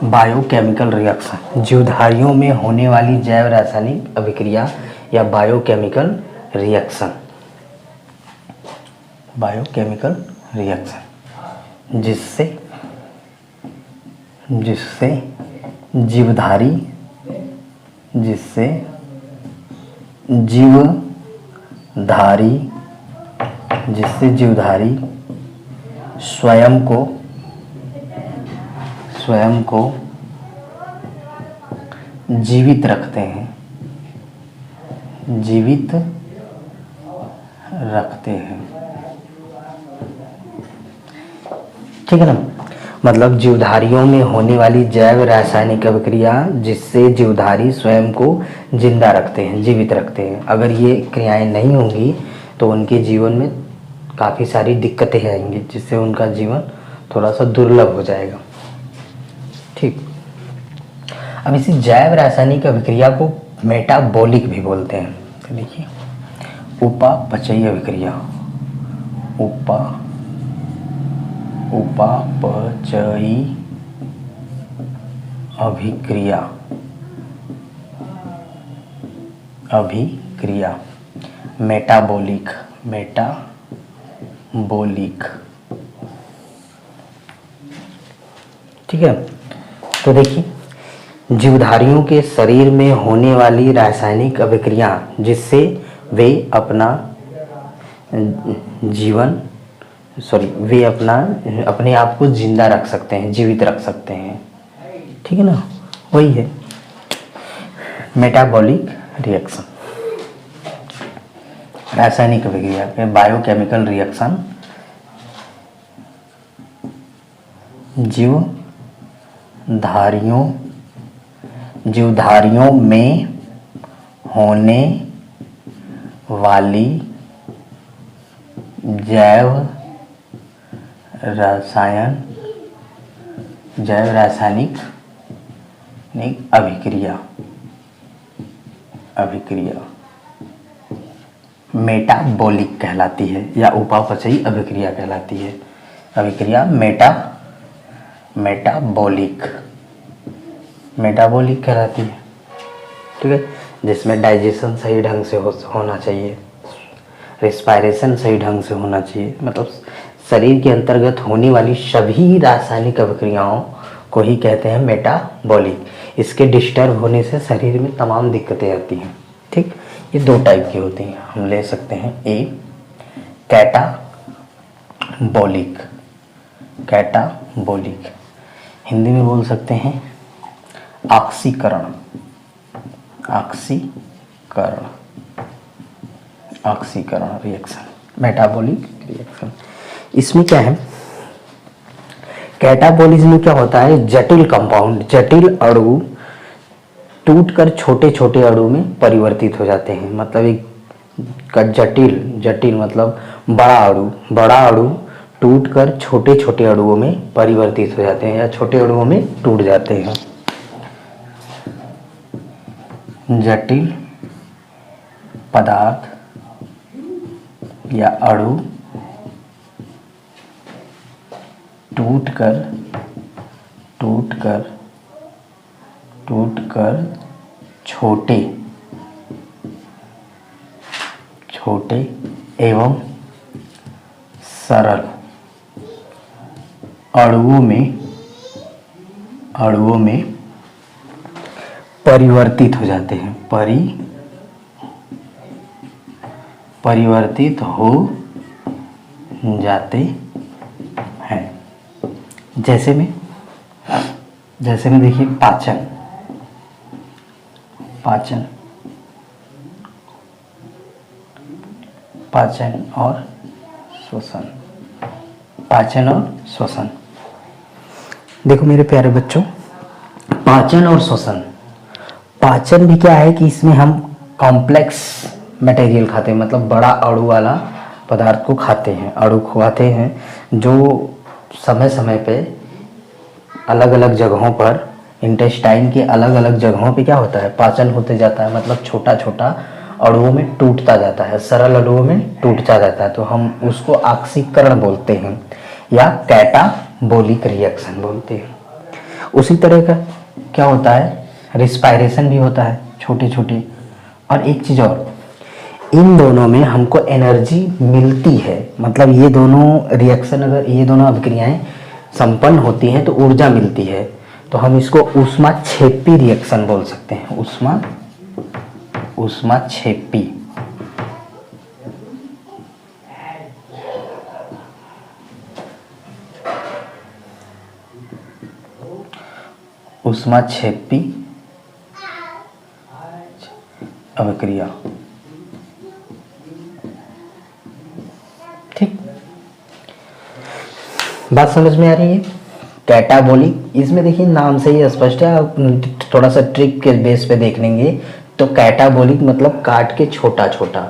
बायोकेमिकल रिएक्शन, जीवधारियों में होने वाली जैव रासायनिक अभिक्रिया या बायोकेमिकल रिएक्शन, जिससे जीवधारी स्वयं को जीवित रखते हैं, ठीक है ना। मतलब जीवधारियों में होने वाली जैव रासायनिक अभिक्रिया जिससे जीवधारी स्वयं को जिंदा रखते हैं, जीवित रखते हैं। अगर ये क्रियाएं नहीं होंगी तो उनके जीवन में काफ़ी सारी दिक्कतें आएंगी, जिससे उनका जीवन थोड़ा सा दुर्लभ हो जाएगा। ठीक, अब इसी जैव रासायनिक अभिक्रिया को मेटाबॉलिक भी बोलते हैं। तो देखिए, उपापचयी अभिक्रिया, उपापचयी अभिक्रिया, मेटाबॉलिक, ठीक है। तो देखिए, जीवधारियों के शरीर में होने वाली रासायनिक अभिक्रिया जिससे वे अपने आप को जिंदा रख सकते हैं, जीवित रख सकते हैं, ठीक है ना। वही है मेटाबॉलिक रिएक्शन, रासायनिक अभिक्रिया, बायोकेमिकल रिएक्शन, जीवधारियों में होने वाली जैव रासायनिक अभिक्रिया मेटाबॉलिक कहलाती है या उपापचयी अभिक्रिया कहलाती है। अभिक्रिया मेटाबॉलिक कहलाती है, ठीक है। जिसमें डाइजेशन सही ढंग से होना चाहिए, रेस्पिरेशन सही ढंग से होना चाहिए। मतलब शरीर के अंतर्गत होने वाली सभी रासायनिक अभिक्रियाओं को ही कहते हैं मेटाबॉलिक। इसके डिस्टर्ब होने से शरीर में तमाम दिक्कतें आती हैं, ठीक। ये दो टाइप की होती हैं, हम ले सकते हैं। ए, कैटाबॉलिक, हिंदी में बोल सकते हैं ऑक्सीकरण रिएक्शन, मेटाबॉलिक रिएक्शन। इसमें क्या है कैटाबोलिज्म में क्या होता है, जटिल कंपाउंड, जटिल अणु टूटकर छोटे छोटे अणु में परिवर्तित हो जाते हैं। मतलब एक का जटिल, जटिल मतलब बड़ा अणु टूटकर छोटे छोटे अणुओं में परिवर्तित हो जाते हैं या छोटे अणुओं में टूट जाते हैं। जटिल पदार्थ या अणु टूटकर छोटे एवं सरल अणुओं में परिवर्तित हो जाते हैं, परिवर्तित हो जाते हैं। जैसे में देखिए पाचन और श्वसन। देखो मेरे प्यारे बच्चों, पाचन और श्वसन, पाचन भी क्या है कि इसमें हम कॉम्प्लेक्स मटेरियल खाते हैं, मतलब बड़ा अणु वाला पदार्थ को खाते हैं, जो समय समय पे अलग अलग जगहों पर, इंटेस्टाइन के अलग अलग जगहों पे क्या होता है, पाचन होते जाता है। मतलब छोटा छोटा अणुओं में टूटता जाता है, सरल अणुओं में टूटता जाता है, तो हम उसको ऑक्सीकरण बोलते हैं या कैटाबोलिक रिएक्शन बोलते हैं। उसी तरह का क्या होता है, रिस्पायरेशन भी होता है, छोटे छोटे। और एक चीज़ और, इन दोनों में हमको एनर्जी मिलती है। मतलब ये दोनों रिएक्शन, अगर ये दोनों अभिक्रियाएं संपन्न होती हैं तो ऊर्जा मिलती है, तो हम इसको ऊष्माक्षेपी रिएक्शन बोल सकते हैं। ऊष्माक्षेपी अभिक्रिया, ठीक, बात समझ में आ रही है। कैटाबोलिक, इसमें देखिए नाम से ही स्पष्ट है, आप थोड़ा सा ट्रिक के बेस पे देख लेंगे तो कैटाबोलिक मतलब काट के छोटा छोटा,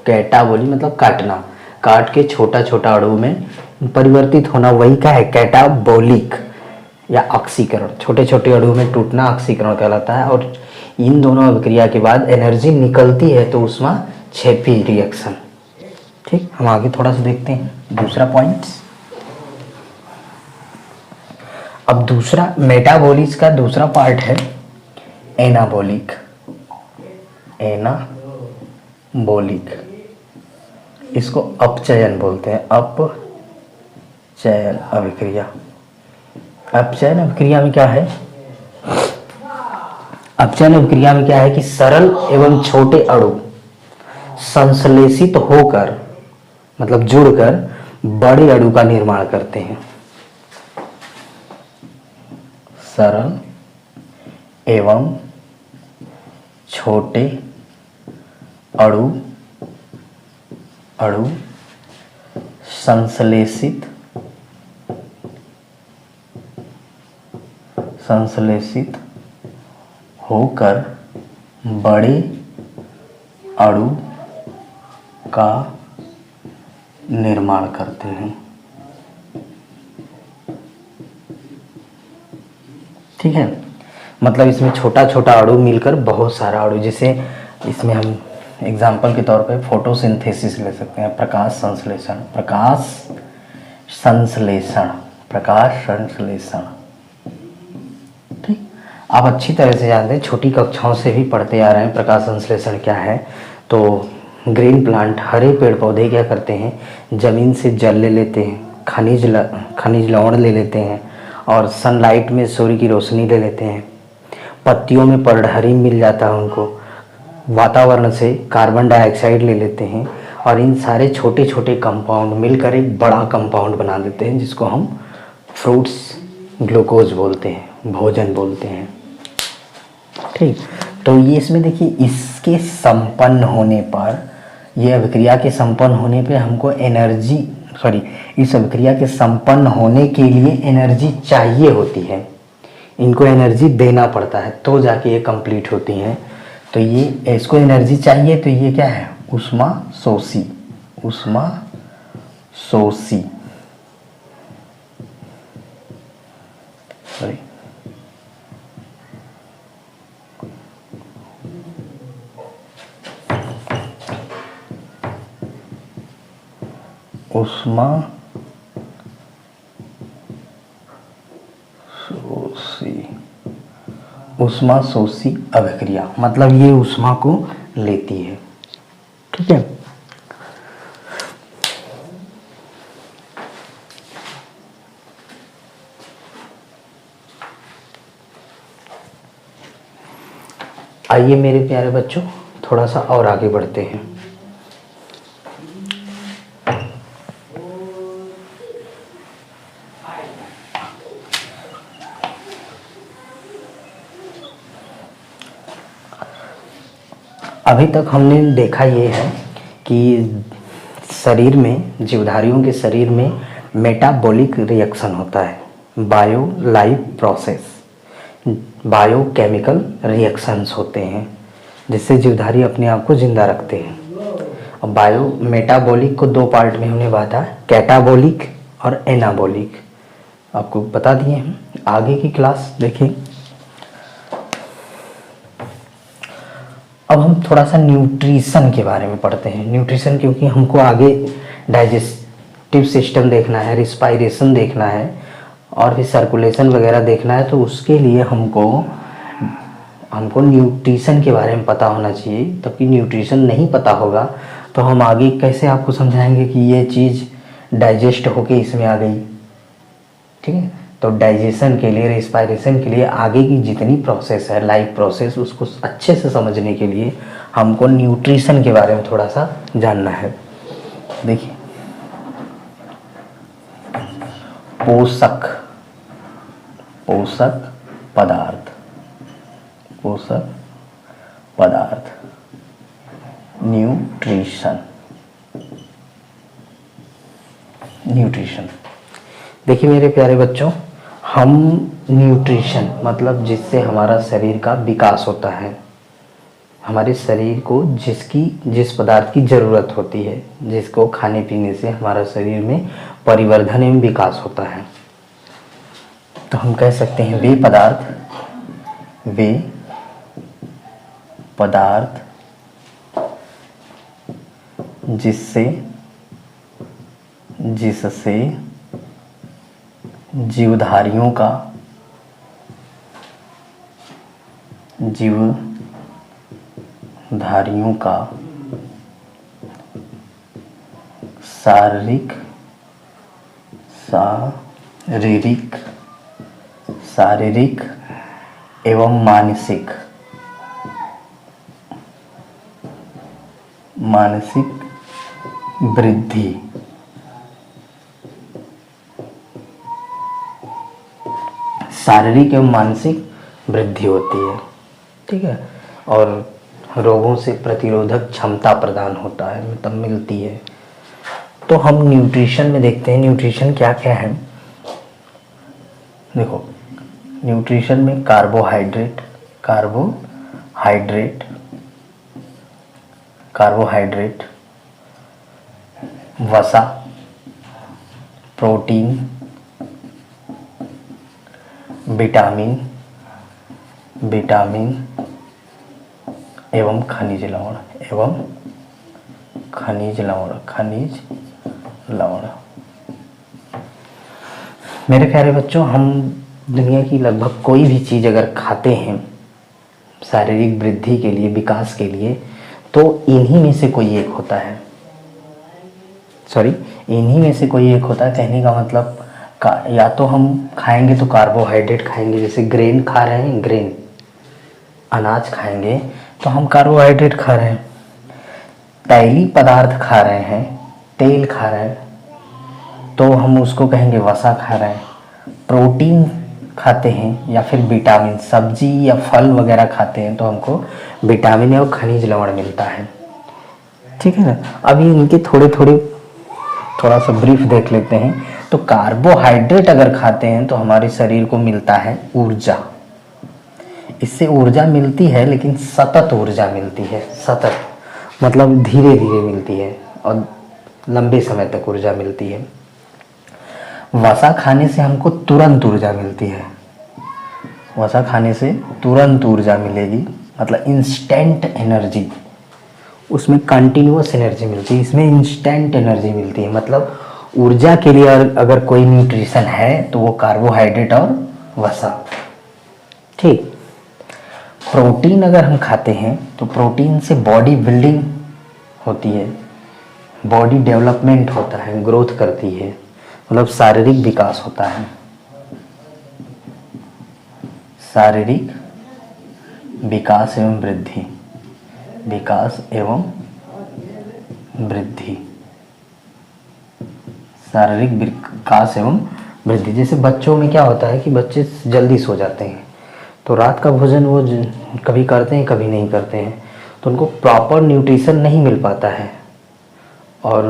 कैटाबोलिक मतलब काटना, काट के छोटा छोटा अणु में परिवर्तित होना, वही क्या है, कैटाबोलिक या ऑक्सीकरण। छोटे छोटे अणु में टूटना ऑक्सीकरण कहलाता है। और इन दोनों अभिक्रिया के बाद एनर्जी निकलती है तो ऊष्माक्षेपी रिएक्शन। ठीक, हम आगे थोड़ा सा देखते हैं दूसरा पॉइंट। अब दूसरा मेटाबॉलिक्स का दूसरा पार्ट है एनाबॉलिक। इसको अपचयन बोलते हैं, अपचयन अभिक्रिया। अपचयन अभिक्रिया में क्या है, अपचयन अभिक्रिया में क्या है कि सरल एवं छोटे अणु संश्लेषित होकर, मतलब जुड़कर बड़े अणु का निर्माण करते हैं। सरल एवं छोटे अणु संश्लेषित होकर बड़े अणु का निर्माण करते हैं। ठीक है, मतलब इसमें छोटा छोटा अणु मिलकर बहुत सारा अणु, जैसे इसमें हम एग्जाम्पल के तौर पे फोटोसिंथेसिस ले सकते हैं, प्रकाश संश्लेषण। ठीक, आप अच्छी तरह से जानते हैं, छोटी कक्षाओं से भी पढ़ते आ रहे हैं प्रकाश संश्लेषण क्या है। तो ग्रीन प्लांट, हरे पेड़ पौधे क्या करते हैं, जमीन से जल ले लेते हैं, खनिज लवण ले लेते हैं, और सनलाइट में सूर्य की रोशनी ले लेते हैं। पत्तियों में पर्णहरित मिल जाता है उनको, वातावरण से कार्बन डाइऑक्साइड ले लेते हैं, और इन सारे छोटे छोटे कंपाउंड मिलकर एक बड़ा कंपाउंड बना देते हैं, जिसको हम फ्रूट्स ग्लूकोज बोलते हैं, भोजन बोलते हैं। ठीक, तो ये इसमें देखिए, इसके संपन्न होने पर, ये अभिक्रिया के संपन्न होने पे हमको एनर्जी सॉरी, इस अभिक्रिया के संपन्न होने के लिए एनर्जी चाहिए होती है, इनको एनर्जी देना पड़ता है तो जाके ये कंप्लीट होती हैं। तो ये इसको एनर्जी चाहिए, तो ये क्या है, ऊष्मा शोषी, ऊष्मा शोषी, सॉरी, ऊष्मा शोषी, ऊष्मा शोषी अभिक्रिया, मतलब ये ऊष्मा को लेती है। ठीक है, आइए मेरे प्यारे बच्चों थोड़ा सा और आगे बढ़ते हैं। अभी तक हमने देखा ये है कि शरीर में, जीवधारियों के शरीर में मेटाबॉलिक रिएक्शन होता है, bio life process, biochemical reactions होते हैं जिससे जीवधारी अपने आप को जिंदा रखते हैं। और बायो मेटाबॉलिक को दो पार्ट में हमने बांटा, कैटाबॉलिक और एनाबॉलिक, आपको बता दिए हैं। आगे की क्लास देखें। अब हम थोड़ा सा न्यूट्रिशन के बारे में पढ़ते हैं। न्यूट्रिशन क्योंकि हमको आगे डाइजेस्टिव सिस्टम देखना है, रिस्पायरेशन देखना है और भी सर्कुलेशन वगैरह देखना है, तो उसके लिए हमको न्यूट्रिशन के बारे में पता होना चाहिए। तब कि न्यूट्रिशन नहीं पता होगा तो हम आगे कैसे आपको समझाएंगे कि ये चीज़ डाइजेस्ट होके इसमें आ गई। ठीक है, तो डाइजेशन के लिए, रिस्पायरेशन के लिए आगे की जितनी प्रोसेस है, लाइफ प्रोसेस, उसको अच्छे से समझने के लिए हमको न्यूट्रिशन के बारे में थोड़ा सा जानना है। देखिए, पोषक पदार्थ, पोषक पदार्थ, न्यूट्रिशन। देखिए मेरे प्यारे बच्चों, हम न्यूट्रिशन मतलब जिससे हमारा शरीर का विकास होता है, हमारे शरीर को जिस पदार्थ की ज़रूरत होती है, जिसको खाने पीने से हमारा शरीर में परिवर्धन एवं विकास होता है, तो हम कह सकते हैं वे पदार्थ जिससे जीवधारियों का शारीरिक एवं मानसिक वृद्धि शारीरिक एवं मानसिक वृद्धि होती है। ठीक है, और रोगों से प्रतिरोधक क्षमता प्रदान होता है, मतलब मिलती है। तो हम न्यूट्रिशन में देखते हैं न्यूट्रिशन क्या क्या है। देखो, न्यूट्रिशन में कार्बोहाइड्रेट, वसा, प्रोटीन, विटामिन एवं खनिज लवण। मेरे प्यारे बच्चों, हम दुनिया की लगभग कोई भी चीज़ अगर खाते हैं शारीरिक वृद्धि के लिए, विकास के लिए, तो इन्हीं में से कोई एक होता है, कहने का मतलब या तो हम खाएंगे तो कार्बोहाइड्रेट खाएंगे, जैसे ग्रेन खा रहे हैं, ग्रेन अनाज खाएंगे तो हम कार्बोहाइड्रेट खा रहे हैं। तैलीय पदार्थ खा रहे हैं, तेल खा रहे हैं, तो हम उसको कहेंगे वसा खा रहे हैं। प्रोटीन खाते हैं या फिर विटामिन, सब्जी या फल वगैरह खाते हैं तो हमको विटामिन और खनिज लवण मिलता है। ठीक है ना। अभी इनके थोड़े थोड़े थोड़ा सा ब्रीफ देख लेते हैं। तो कार्बोहाइड्रेट अगर खाते हैं तो हमारे शरीर को मिलता है ऊर्जा। इससे ऊर्जा मिलती है, लेकिन सतत ऊर्जा मिलती है। सतत मतलब धीरे धीरे मिलती है और लंबे समय तक ऊर्जा मिलती है। वसा खाने से हमको तुरंत ऊर्जा मिलती है। वसा खाने से तुरंत ऊर्जा मिलेगी, मतलब इंस्टेंट एनर्जी। उसमें कंटिन्यूअस एनर्जी मिलती है, इसमें इंस्टेंट एनर्जी मिलती है। मतलब ऊर्जा के लिए अगर कोई न्यूट्रिशन है तो वो कार्बोहाइड्रेट और वसा। ठीक। प्रोटीन अगर हम खाते हैं तो प्रोटीन से बॉडी बिल्डिंग होती है, बॉडी डेवलपमेंट होता है, ग्रोथ करती है, मतलब शारीरिक विकास होता है। शारीरिक विकास एवं वृद्धि, विकास एवं वृद्धि, शारीरिक विकास एवं वृद्धि। जैसे बच्चों में क्या होता है कि बच्चे जल्दी सो जाते हैं, तो रात का भोजन वो कभी करते हैं कभी नहीं करते हैं, तो उनको प्रॉपर न्यूट्रिशन नहीं मिल पाता है और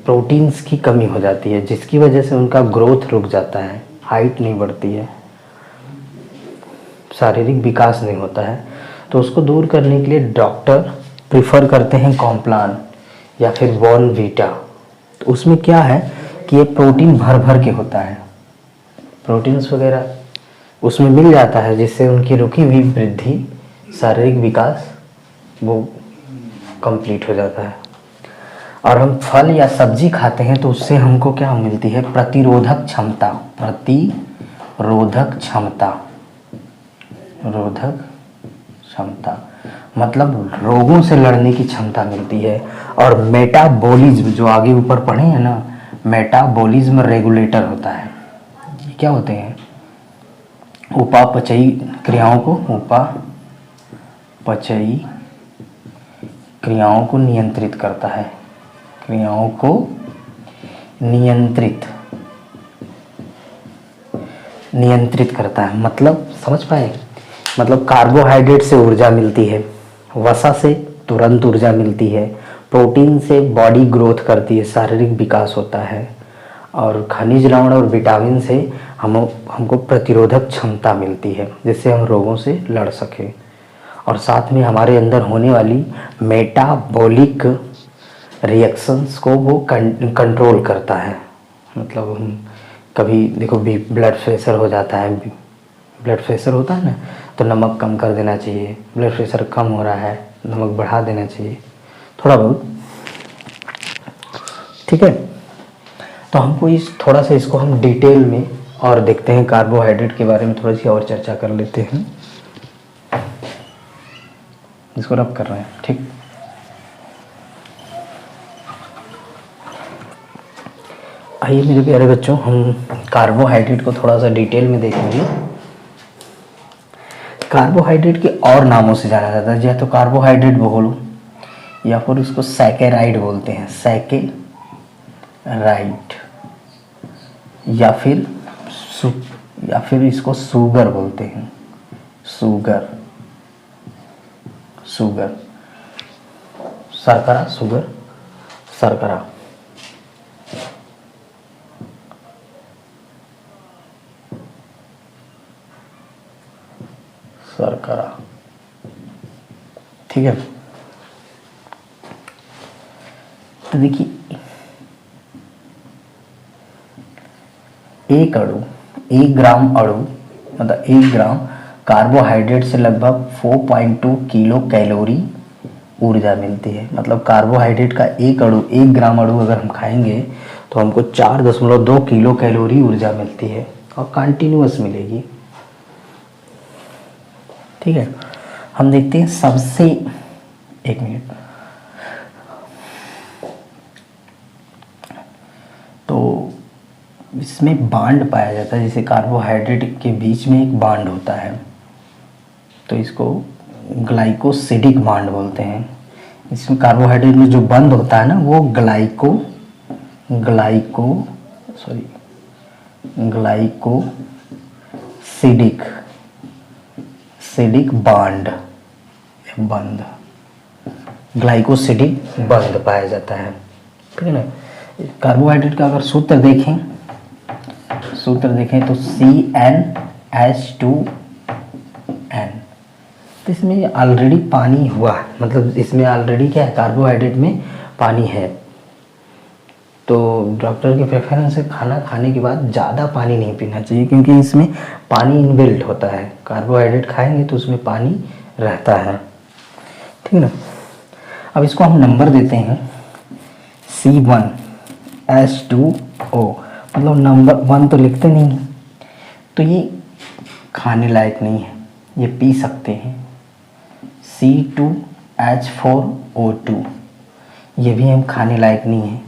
प्रोटीन्स की कमी हो जाती है, जिसकी वजह से उनका ग्रोथ रुक जाता है, हाइट नहीं बढ़ती है, शारीरिक विकास नहीं होता है। तो उसको दूर करने के लिए डॉक्टर प्रिफर करते हैं कॉम्प्लान या फिर बॉर्नवीटा। तो उसमें क्या है कि ये प्रोटीन भर भर के होता है, प्रोटीन्स वगैरह उसमें मिल जाता है, जिससे उनकी रुकी हुई वृद्धि, शारीरिक विकास वो कंप्लीट हो जाता है। और हम फल या सब्जी खाते हैं तो उससे हमको क्या मिलती है? प्रतिरोधक क्षमता। प्रतिरोधक क्षमता, रोधक क्षमता मतलब रोगों से लड़ने की क्षमता मिलती है। और मेटाबॉलिज्म, जो आगे ऊपर पढ़े हैं ना, मेटाबॉलिज्म रेगुलेटर होता है। ये क्या होते हैं? उपापचयी क्रियाओं को, उपापचयी क्रियाओं को नियंत्रित करता है, क्रियाओं को नियंत्रित करता है। मतलब समझ पाए? मतलब कार्बोहाइड्रेट से ऊर्जा मिलती है, वसा से तुरंत ऊर्जा मिलती है, प्रोटीन से बॉडी ग्रोथ करती है, शारीरिक विकास होता है, और खनिज लवण और विटामिन से हमको प्रतिरोधक क्षमता मिलती है, जिससे हम रोगों से लड़ सकें। और साथ में हमारे अंदर होने वाली मेटाबॉलिक रिएक्शंस को वो कंट्रोल करता है। मतलब हम कभी देखो ब्लड प्रेशर हो जाता है, ब्लड प्रेशर होता है ना, तो नमक कम कर देना चाहिए। ब्लड प्रेशर कम हो रहा है, नमक बढ़ा देना चाहिए थोड़ा बहुत। ठीक है, तो हमको थोड़ा सा इसको हम डिटेल में और देखते हैं, कार्बोहाइड्रेट के बारे में थोड़ी सी और चर्चा कर लेते हैं। इसको रब कर रहे हैं। ठीक, आइए मेरे प्यारे बच्चों, हम कार्बोहाइड्रेट को थोड़ा सा डिटेल में देखेंगे। कार्बोहाइड्रेट के और नामों से जाना जाता है, या तो कार्बोहाइड्रेट बोलो या फिर उसको सैकेराइड बोलते हैं, सैकेराइड, या फिर इसको शुगर बोलते हैं, शुगर, शर्करा, शुगर, शर्करा। शर्करा, ठीक है। तो देखिए, एक ग्राम अणु मतलब 1 ग्राम कार्बोहाइड्रेट से लगभग 4.2 किलो कैलोरी ऊर्जा मिलती है। मतलब कार्बोहाइड्रेट का 1 ग्राम अणु अगर हम खाएंगे तो हमको 4.2 किलो कैलोरी ऊर्जा मिलती है, और कंटिन्यूअस मिलेगी। ठीक है, हम देखते हैं सबसे, एक मिनट, तो इसमें बांड पाया जाता है। जैसे कार्बोहाइड्रेट के बीच में एक बांड होता है, तो इसको ग्लाइकोसिडिक बांड बोलते हैं। इसमें कार्बोहाइड्रेट में जो बंद होता है ना, वो ग्लाइकोसिडिक बंद पाया जाता है। ठीक है ना, कार्बोहाइड्रेट का अगर सूत्र देखें तो CnH2n। तो इसमें ऑलरेडी पानी हुआ है, मतलब इसमें ऑलरेडी क्या है, कार्बोहाइड्रेट में पानी है। तो डॉक्टर की प्रेफरेंस है खाना खाने के बाद ज़्यादा पानी नहीं पीना चाहिए, क्योंकि इसमें पानी इनबिल्ट होता है। कार्बोहाइड्रेट खाएंगे तो उसमें पानी रहता है, ठीक है ना। अब इसको हम नंबर देते हैं C1H2O, मतलब नंबर 1 तो लिखते नहीं हैं, तो ये खाने लायक नहीं है, ये पी सकते हैं। C2H4O2, ये भी हम खाने लायक नहीं है।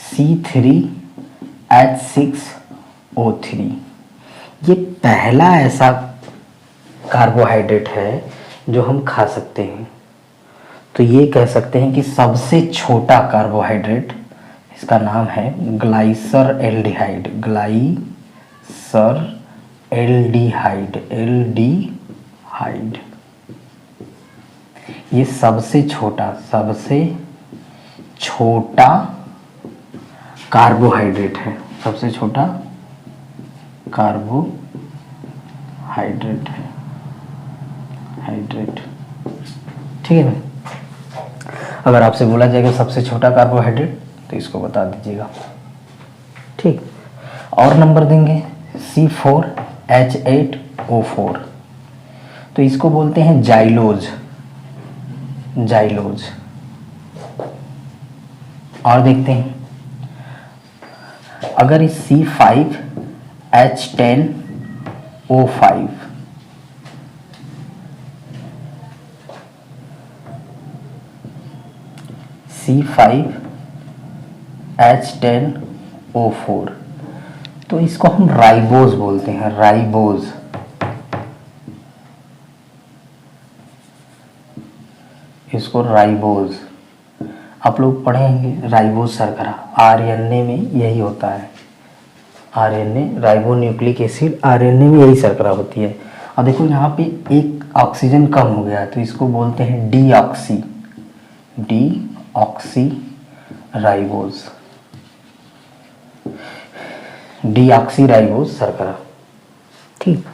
C3H6O3, ये पहला ऐसा कार्बोहाइड्रेट है जो हम खा सकते हैं। तो ये कह सकते हैं कि सबसे छोटा कार्बोहाइड्रेट, इसका नाम है ग्लाइसर एल्डिहाइड। ग्लाइसर एल्डिहाइड, एल्डिहाइड, ये सबसे छोटा कार्बोहाइड्रेट है, सबसे छोटा कार्बोहाइड्रेट है, ठीक है ना। अगर आपसे बोला जाएगा सबसे छोटा कार्बोहाइड्रेट, तो इसको बता दीजिएगा, ठीक। और नंबर देंगे C4H8O4, तो इसको बोलते हैं जाइलोज। और देखते हैं, अगर इस C5H10O5, C5H10O4, तो इसको हम राइबोज बोलते हैं, राइबोज। इसको राइबोज, आप लोग पढ़ेंगे राइबोज शर्करा, आरएनए में यही होता है। आरएनए राइबोन्यूक्लिक एसिड, आरएनए में यही शर्करा होती है। और देखो यहाँ पे एक ऑक्सीजन कम हो गया है, तो इसको बोलते हैं डीऑक्सी राइबोज, डीऑक्सीराइबोज शर्करा, ठीक।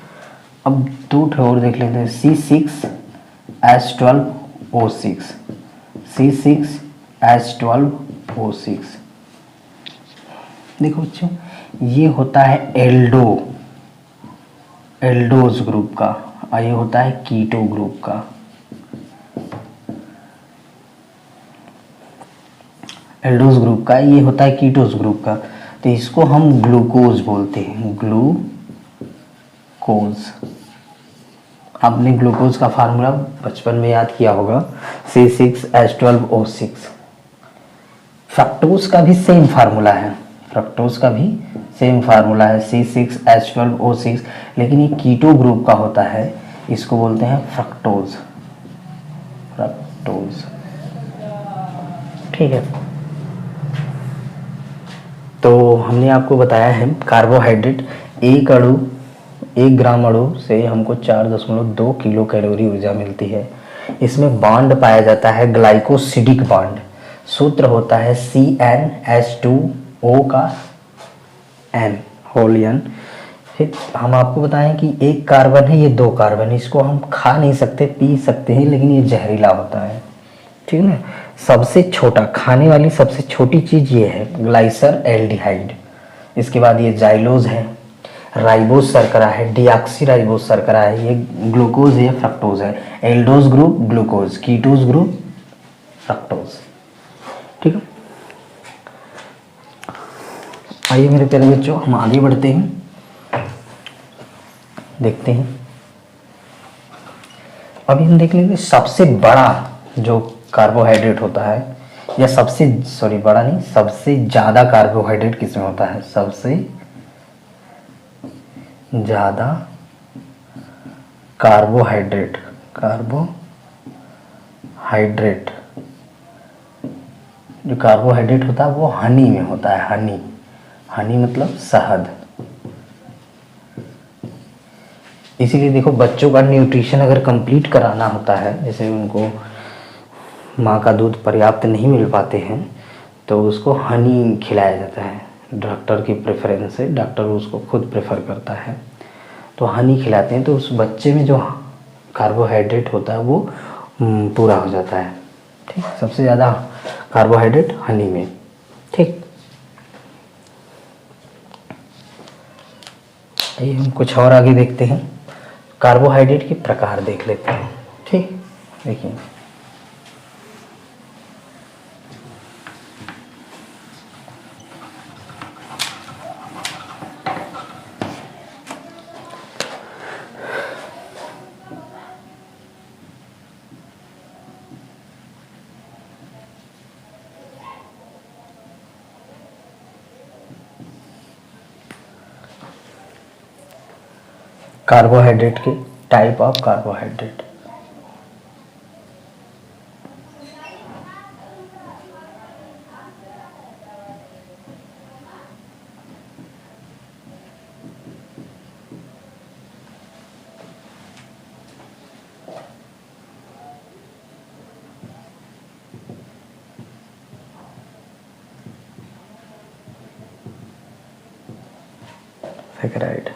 अब 2 और देख लेते हैं, C6H12O6। देखो बच्चों, ये होता है एल्डोज ग्रुप का, और ये होता है कीटो ग्रुप का। एल्डोज ग्रुप का, ये होता है कीटोज ग्रुप का। तो इसको हम ग्लूकोज बोलते हैं, ग्लूकोज। आपने ग्लूकोज का फार्मूला बचपन में याद किया होगा, C6H12O6। फ्रक्टोज का भी सेम फार्मूला है, C6H12O6, लेकिन ये कीटो ग्रुप का होता है, इसको बोलते हैं फ्रक्टोज, ठीक है। तो हमने आपको बताया है कार्बोहाइड्रेट, एक ग्राम अणु से हमको 4.2 किलो कैलोरी ऊर्जा मिलती है। इसमें बॉन्ड पाया जाता है ग्लाइकोसिडिक बॉन्ड, सूत्र होता है CnH2O का N, होल N। फिर हम आपको बताएं कि एक कार्बन है, ये 2 कार्बन, इसको हम खा नहीं सकते, पी सकते हैं, लेकिन ये जहरीला होता है, ठीक है ना। सबसे छोटा खाने वाली सबसे छोटी चीज़ ये है ग्लाइसर एल्डिहाइड। इसके बाद ये जाइलोज है, राइबोज शर्करा है, डीऑक्सीराइबोज शर्करा है, ये ग्लूकोज है, फ्रक्टोज है। Aldose group glucose, ketose group fructose, ठीक है। आइए मेरे प्यारे बच्चों, हम आगे बढ़ते हैं, देखते हैं। अभी हम देख लेंगे सबसे बड़ा जो कार्बोहाइड्रेट होता है, या सबसे ज़्यादा कार्बोहाइड्रेट किसमें होता है। सबसे ज़्यादा कार्बोहाइड्रेट जो कार्बोहाइड्रेट होता है वो हनी में होता है। हनी मतलब शहद। इसीलिए देखो, बच्चों का न्यूट्रिशन अगर कंप्लीट कराना होता है, जैसे उनको माँ का दूध पर्याप्त नहीं मिल पाते हैं, तो उसको हनी खिलाया जाता है। डॉक्टर की प्रेफरेंस से, डॉक्टर उसको खुद प्रेफर करता है, तो हनी खिलाते हैं तो उस बच्चे में जो कार्बोहाइड्रेट होता है वो पूरा हो जाता है। ठीक, सबसे ज़्यादा कार्बोहाइड्रेट हनी में। ठीक, आइए हम कुछ और आगे देखते हैं, कार्बोहाइड्रेट के प्रकार देख लेते हैं। ठीक, देखिए कार्बोहाइड्रेट के type of carbohydrate. Saccharide,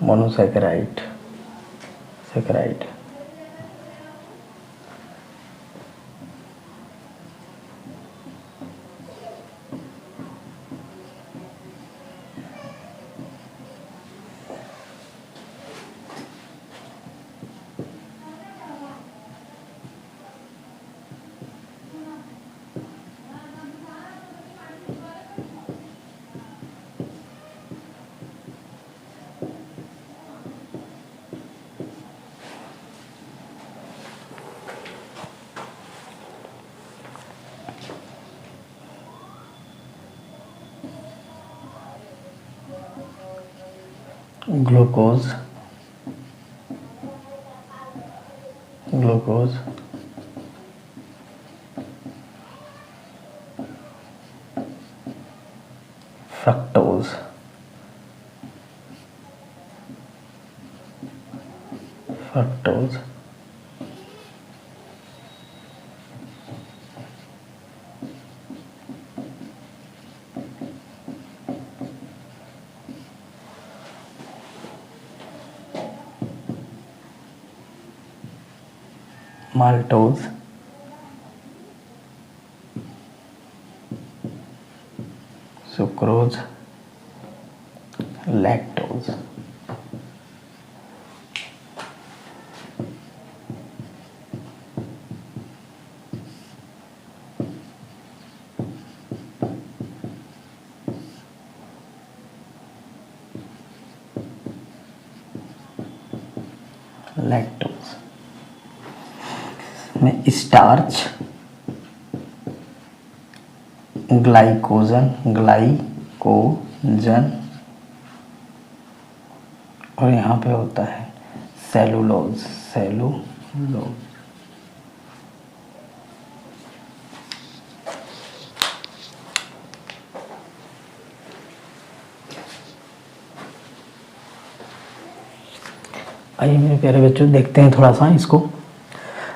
monosaccharide, saccharide, glucose, glucose, fructose, fructose, maltose, sucrose, lactose. Lactose में स्टार्च, ग्लाइकोजन, ग्लाइकोजन, और यहाँ पे होता है सेलुलोज, सेलुलोज। आइए मेरे प्यारे बच्चों देखते हैं थोड़ा सा इसको।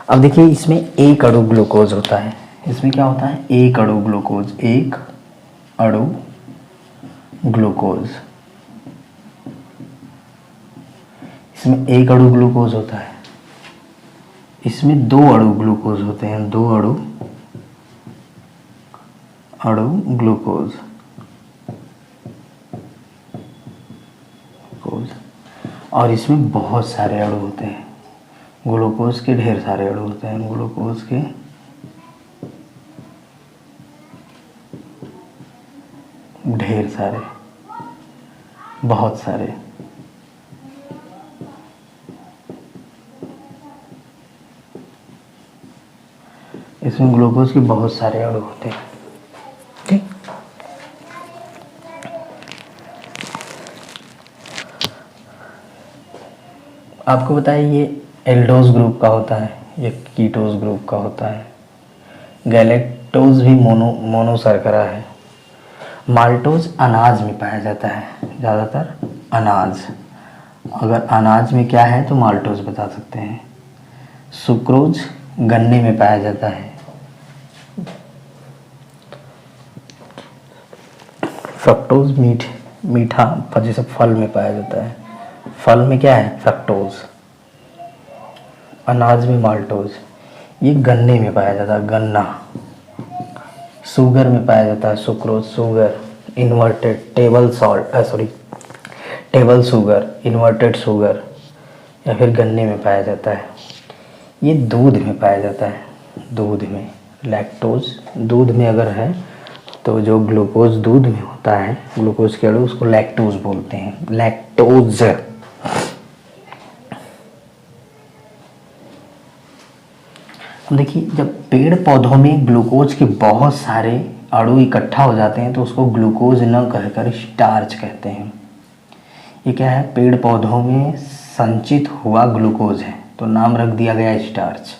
अब देखिए इसमें एक अणु ग्लूकोज होता है, इसमें क्या होता है, एक अणु ग्लूकोज, एक अणु ग्लूकोज, इसमें एक अणु ग्लूकोज होता है। इसमें दो अणु ग्लूकोज होते हैं, दो अणु ग्लूकोज, और इसमें बहुत सारे अणु होते हैं, ग्लूकोज के ढेर सारे अणु होते हैं, ग्लूकोज के ढेर सारे, बहुत सारे। इसमें ग्लूकोज के बहुत सारे अणु होते हैं। ठीक, आपको बताइए ये एल्डोज ग्रुप का होता है, ये कीटोज ग्रुप का होता है। गैलेक्टोज भी मोनोशर्करा है। माल्टोज अनाज में पाया जाता है, ज़्यादातर अनाज। अगर अनाज में क्या है तो माल्टोज बता सकते हैं। सुक्रोज गन्ने में पाया जाता है। फ्रक्टोज मीठा जैसे फल में पाया जाता है। फल में क्या है? फ्रक्टोज। अनाज में माल्टोज। ये गन्ने में पाया जाता है, गन्ना। शुगर में पाया जाता है sucrose, sugar. Inverted table sugar, inverted sugar, या फिर गन्ने में पाया जाता है। ये दूध में पाया जाता है, दूध में। लैक्टोज दूध में अगर है तो जो ग्लूकोज दूध में होता है, ग्लूकोज के अणु, उसको लैक्टोज बोलते हैं, लैक्टोज। देखिए, जब पेड़ पौधों में ग्लूकोज के बहुत सारे अणु इकट्ठा हो जाते हैं तो उसको ग्लूकोज न कहकर स्टार्च कहते हैं। ये क्या है? पेड़ पौधों में संचित हुआ ग्लूकोज है तो नाम रख दिया गया स्टार्च।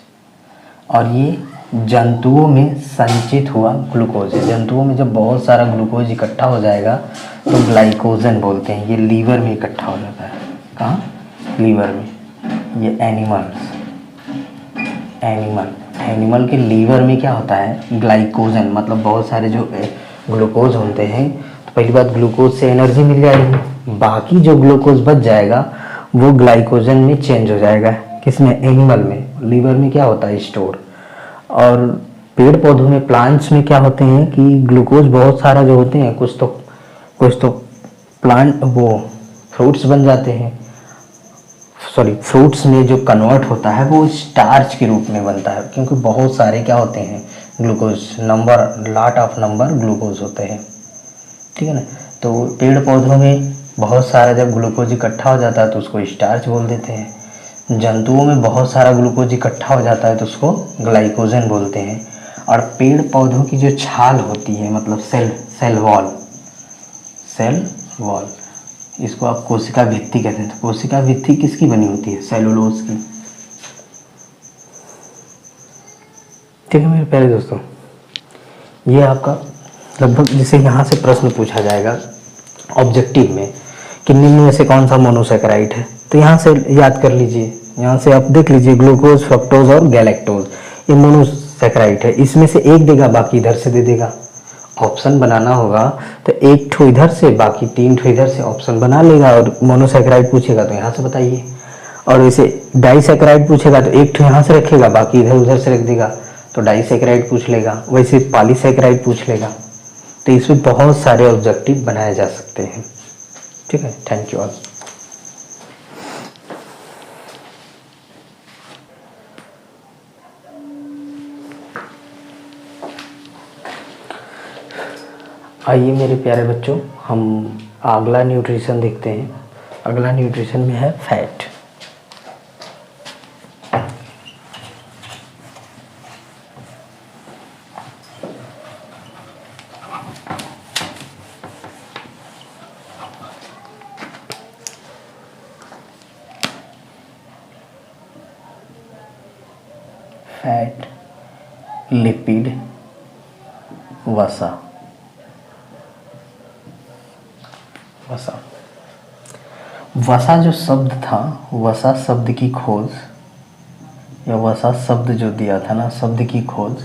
और ये जंतुओं में संचित हुआ ग्लूकोज है। जंतुओं में जब बहुत सारा ग्लूकोज इकट्ठा हो जाएगा तो ग्लाइकोजन बोलते हैं। ये लीवर में इकट्ठा हो जाता है। कहाँ? लीवर में। ये एनिमल के लीवर में क्या होता है? ग्लाइकोजन। मतलब बहुत सारे जो ग्लूकोज होते हैं तो पहली बात, ग्लूकोज से एनर्जी मिल जाएगी, बाकी जो ग्लूकोज बच जाएगा वो ग्लाइकोजन में चेंज हो जाएगा। किसमें? एनिमल में। लीवर में क्या होता है? स्टोर। और पेड़ पौधों में, प्लांट्स में क्या होते हैं कि ग्लूकोज बहुत सारा जो होते हैं, कुछ तो प्लांट वो फ्रूट्स बन जाते हैं। फ्रूट्स में जो कन्वर्ट होता है वो स्टार्च के रूप में बनता है, क्योंकि बहुत सारे क्या होते हैं? Glucose, lot of number glucose होते हैं। ठीक है ना? तो पेड़ पौधों में बहुत सारा जब ग्लूकोज इकट्ठा हो जाता है तो उसको स्टार्च बोल देते हैं। जंतुओं में बहुत सारा ग्लूकोज इकट्ठा हो जाता है तो उसको ग्लाइकोजन बोलते हैं। और पेड़ पौधों की जो छाल होती है, मतलब सेल वॉल, इसको आप कोशिका भित्ति कहते हैं। तो कोशिका भित्ति किसकी बनी होती है? सेलुलोज की। ठीक है मेरे प्यारे दोस्तों, ये आपका लगभग, जैसे यहाँ से प्रश्न पूछा जाएगा ऑब्जेक्टिव में कि निम्न में से कौन सा मोनोसैकेराइड है, तो यहाँ से याद कर लीजिए। यहाँ से आप देख लीजिए, ग्लूकोज, फ्रक्टोज और गैलेक्टोज, ये मोनोसैकेराइड है। इसमें से एक देगा, बाकी इधर से दे देगा। ऑप्शन बनाना होगा तो एक ठो इधर से, बाकी 3 ठो इधर से ऑप्शन बना लेगा। और मोनोसैकेराइड पूछेगा तो यहाँ से बताइए। और वैसे डाइसैकेराइड पूछेगा तो एक ठो यहाँ से रखेगा, बाकी इधर उधर से रख देगा, तो डाइसैकेराइड पूछ लेगा। वैसे पॉलीसैकेराइड पूछ लेगा। तो इसमें बहुत सारे ऑब्जेक्टिव बनाए जा सकते हैं। ठीक है, थैंक यू ऑल। आइए मेरे प्यारे बच्चों, हम अगला न्यूट्रिशन देखते हैं। अगला न्यूट्रिशन में है फैट। फैट, लिपिड, वसा। वसा जो शब्द था, वसा शब्द की खोज, या वसा शब्द जो दिया था ना, शब्द की खोज,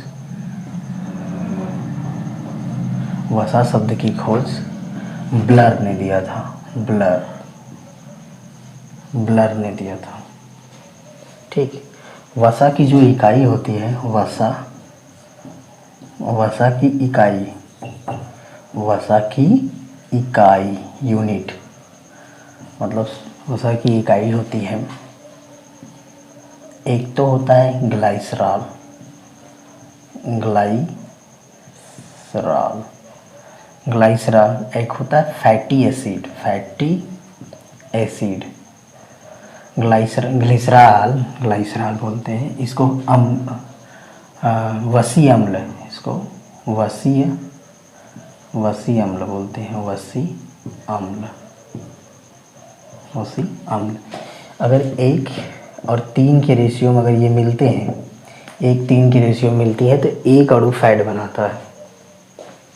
वसा शब्द की खोज ब्लर ने दिया था। ब्लर ने दिया था। ठीक। वसा की जो इकाई होती है, वसा की इकाई यूनिट, मतलब वसा की इकाई होती है, एक तो होता है ग्लाइसरॉल, एक होता है फैटी एसिड, ग्लाइसरॉल बोलते हैं इसको। वसी अम्ल बोलते हैं, वसी अम्ल। और 3 के रेशियो में अगर ये मिलते हैं, 1:3 की रेशियो मिलती है तो एक अणु फैट बनाता है,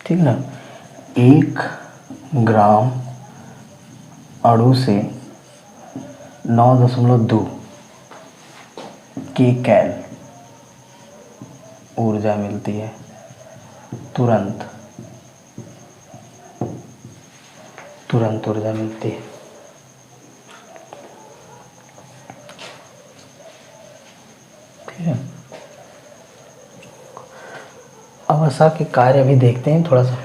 ठीक ना। 1 ग्राम अणु से 9.2 के कैल ऊर्जा मिलती है तुरंत ऊर्जा मिलती है। ठीक है, अब वसा के कार्य अभी देखते हैं थोड़ा सा।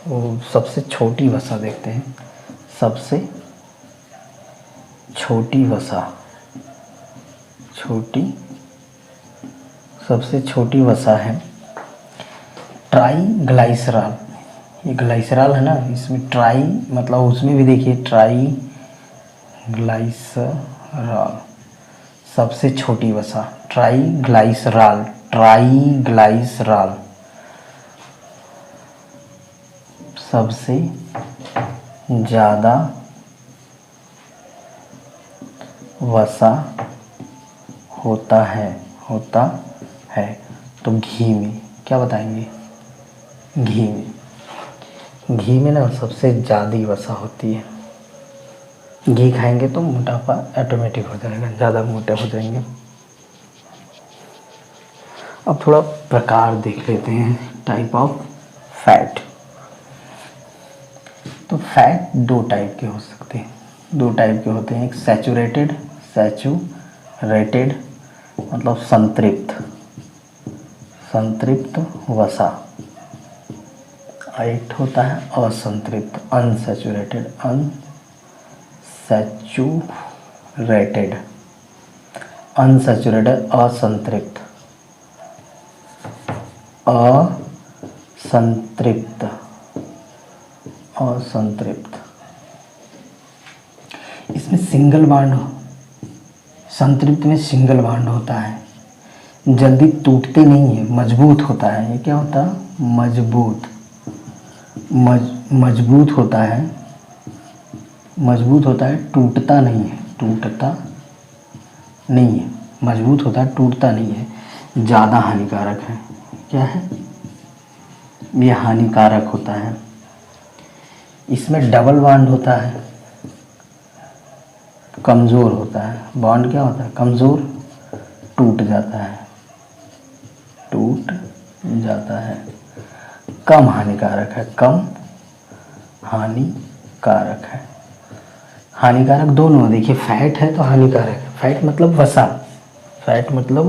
वो सबसे छोटी वसा देखते हैं। सबसे छोटी वसा, सबसे छोटी वसा है ट्राईग्लाइसरॉल। ये ग्लाइसरॉल है ना, इसमें ट्राई मतलब उसमें भी देखिए ट्राईग्लाइसरॉल, सबसे छोटी वसा ट्राईग्लाइसरॉल। सबसे ज़्यादा वसा होता है तो घी में, क्या बताएंगे? घी में ना सबसे ज़्यादा वसा होती है। घी खाएंगे तो मोटापा ऑटोमेटिक हो जाएगा, ज़्यादा मोटे हो जाएंगे। अब थोड़ा प्रकार देख लेते हैं, टाइप ऑफ फैट। तो फैट 2 टाइप के हो सकते हैं, 2 टाइप के होते हैं। एक सैचुरेटेड मतलब संतृप्त वसा, एक होता है असंतृप्त अनसैचुरेटेड असंतृप्त। इसमें सिंगल बॉन्ड, संतृप्त में सिंगल बॉन्ड होता है, जल्दी टूटते नहीं है, मजबूत होता है। ये क्या होता है? मजबूत होता है, टूटता नहीं है, मजबूत होता है, टूटता नहीं है, ज़्यादा हानिकारक है। क्या है ये? हानिकारक होता है। इसमें डबल बॉन्ड होता है, कमज़ोर होता है। बॉन्ड क्या होता है? कमज़ोर, टूट जाता है, कम हानिकारक है। हानिकारक दोनों, देखिए फैट है तो हानिकारक है। फैट मतलब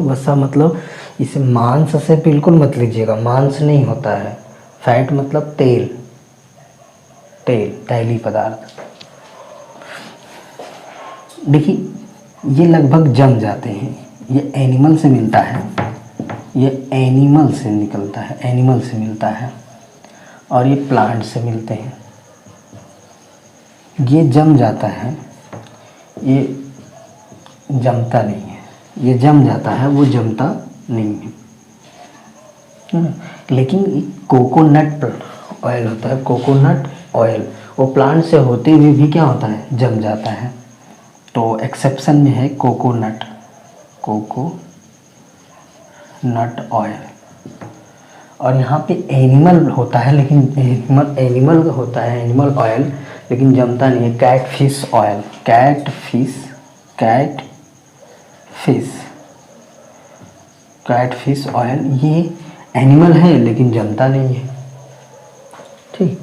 वसा, मतलब इसे मांस से बिल्कुल मत लीजिएगा, मांस नहीं होता है। फैट मतलब तैलीय पदार्थ। देखिए ये लगभग जम जाते हैं। ये एनिमल से मिलता है, ये एनिमल से मिलता है और ये प्लांट से मिलते हैं। ये जम जाता है, ये जमता नहीं है। ये जम जाता है, वो जमता नहीं है। लेकिन कोकोनट ऑयल होता है, कोकोनट ऑयल, वो प्लांट से होते हुए भी क्या होता है? जम जाता है। तो एक्सेप्शन में है कोकोनट ऑयल। और यहाँ पे एनिमल होता है, लेकिन एनिमल होता है, एनिमल ऑयल, लेकिन जमता नहीं है। कैटफिश ऑयल, कैटफिश ऑयल, ये एनिमल है लेकिन जमता नहीं है। ठीक,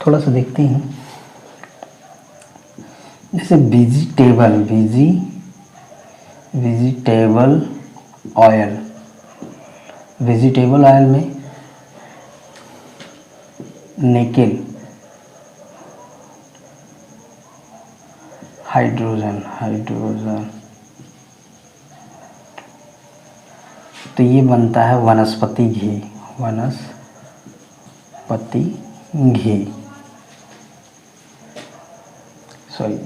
थोड़ा सा देखते हैं। जैसे वेजिटेबल ऑयल में निकेल, हाइड्रोजन, तो ये बनता है वनस्पति घी, सॉरी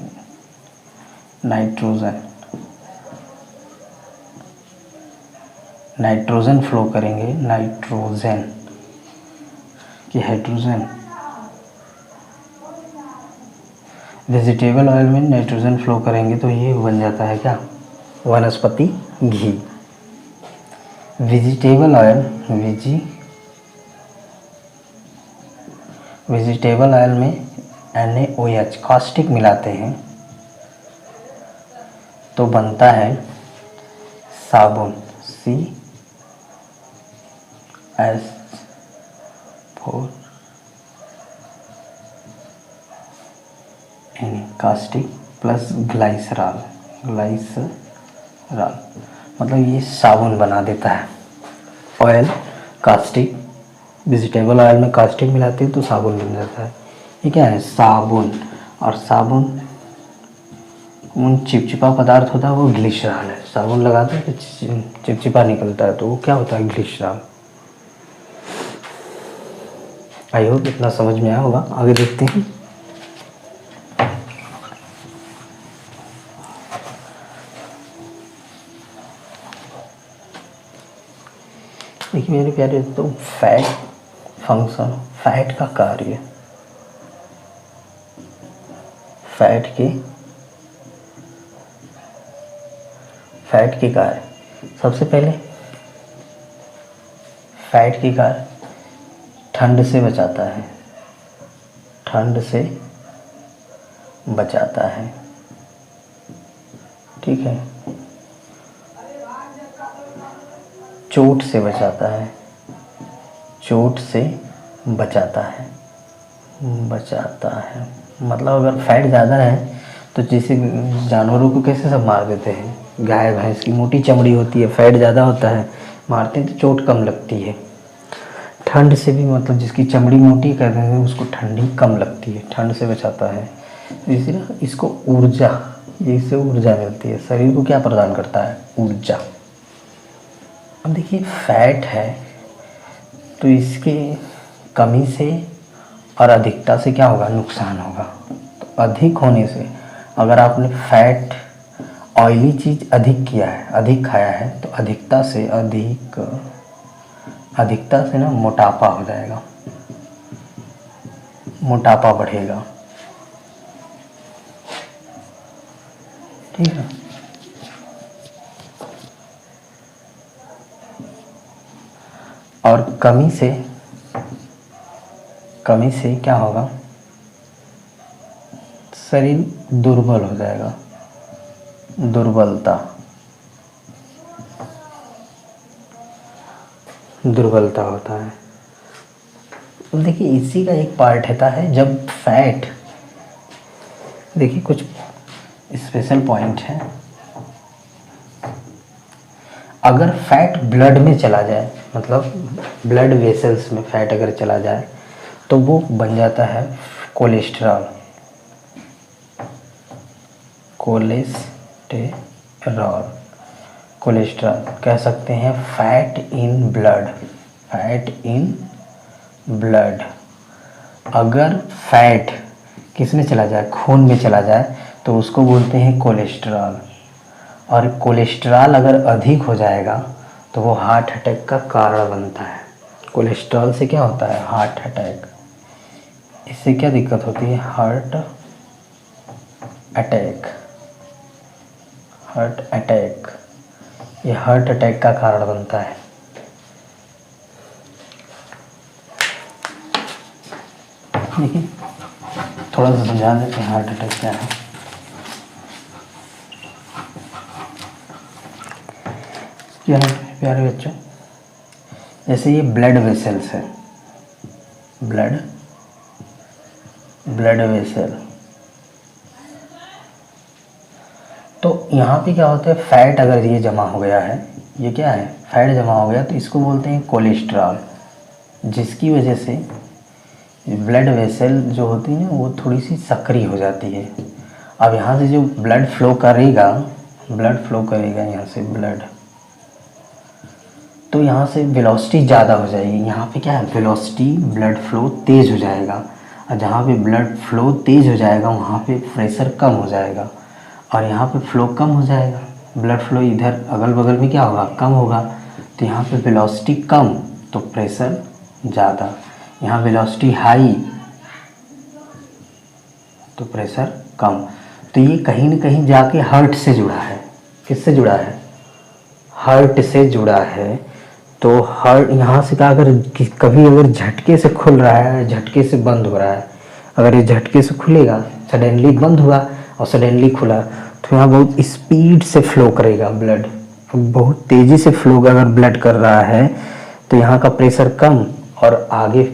नाइट्रोजन फ्लो करेंगे, नाइट्रोजन कि हाइड्रोजन, वेजिटेबल ऑयल में नाइट्रोजन फ्लो करेंगे तो ये बन जाता है क्या, वनस्पति घी। वेजिटेबल ऑयल वेजिटेबल ऑयल में NaOH कास्टिक मिलाते हैं तो बनता है साबुन CH4 कास्टिक प्लस ग्लाइसरॉल मतलब ये साबुन बना देता है। ऑयल कास्टिक, वेजिटेबल ऑयल में कास्टिक मिलाते हैं तो साबुन बन जाता है। ये क्या है, साबुन। और साबुन उन चिपचिपा पदार्थ होता है वो ग्लिसरॉल है। साबुन लगाते हैं तो चिपचिपा निकलता है तो वो क्या होता है, ग्लिसरॉल। आई होप इतना समझ में आया होगा। आगे देखते हैं। देखिए मेरे प्यारे दोस्तों, फैट फंक्शन, फैट का कार्य, फैट के कार्य। सबसे पहले फैट के कार्य ठंड से बचाता है, ठीक है। चोट से बचाता है। मतलब अगर फैट ज़्यादा है तो जैसे जानवरों को कैसे सब मार देते हैं, गाय भैंस की मोटी चमड़ी होती है, फैट ज़्यादा होता है, मारते हैं तो चोट कम लगती है। ठंड से भी, मतलब जिसकी चमड़ी मोटी कर देते हैं उसको ठंडी कम लगती है, ठंड से बचाता है। इसलिए इसको ऊर्जा, इससे ऊर्जा मिलती है। शरीर को क्या प्रदान करता है, ऊर्जा। अब देखिए फैट है तो इसके कमी से और अधिकता से क्या होगा, नुकसान होगा। तो अधिक होने से, अगर आपने फैट ऑयली चीज़ अधिक खाया है तो अधिकता से ना मोटापा हो जाएगा, मोटापा बढ़ेगा, ठीक है। और कमी से क्या होगा, शरीर दुर्बल हो जाएगा, दुर्बलता होता है। देखिए इसी का एक पार्ट रहता है जब फैट, देखिए कुछ स्पेशल पॉइंट है। अगर फैट ब्लड में चला जाए, मतलब ब्लड वेसल्स में फैट अगर चला जाए तो वो बन जाता है कोलेस्ट्रॉल कह सकते हैं फैट इन ब्लड। अगर फैट किस में चला जाए, खून में चला जाए तो उसको बोलते हैं कोलेस्ट्रॉल। और कोलेस्ट्रॉल अगर अधिक हो जाएगा तो वो हार्ट अटैक का कारण बनता है। कोलेस्ट्रॉल से क्या होता है, हार्ट अटैक। इससे क्या दिक्कत होती है, हार्ट अटैक। ये हार्ट अटैक का कारण बनता है। देखिए थोड़ा सा समझा देते हैं हार्ट अटैक क्या है। क्या है प्यारे बच्चों, जैसे ये ब्लड वेसल्स है, ब्लड वेसल, तो यहाँ पे क्या होता है, फैट अगर ये जमा हो गया है, ये क्या है, फैट जमा हो गया तो इसको बोलते हैं कोलेस्ट्रॉल, जिसकी वजह से ब्लड वेसल जो होती है ना वो थोड़ी सी सक्रिय हो जाती है। अब यहाँ से जो ब्लड फ्लो करेगा यहाँ से ब्लड, तो यहाँ से वेलोसिटी ज़्यादा हो जाएगी। यहाँ पे क्या है, वेलोसिटी, ब्लड फ्लो तेज़ हो जाएगा। और जहाँ पे ब्लड फ्लो तेज़ हो जाएगा वहाँ पे प्रेशर कम हो जाएगा। और यहाँ पे फ्लो कम हो जाएगा, ब्लड फ्लो इधर अगल बगल में क्या होगा, कम होगा। तो यहाँ पे वेलोसिटी कम तो प्रेशर ज़्यादा, यहाँ वेलोसिटी हाई तो प्रेशर कम। तो ये कहीं ना कहीं जाके हार्ट से जुड़ा है। किससे जुड़ा है? हार्ट से जुड़ा है। तो हार्ट यहाँ से क्या, अगर कभी अगर झटके से खुल रहा है, झटके से बंद हो रहा है, अगर ये झटके से खुलेगा, सडनली बंद हुआ और सडनली खुला, तो यहाँ बहुत स्पीड से फ्लो करेगा ब्लड, बहुत तेज़ी से फ्लो अगर ब्लड कर रहा है तो यहाँ का प्रेशर कम, और आगे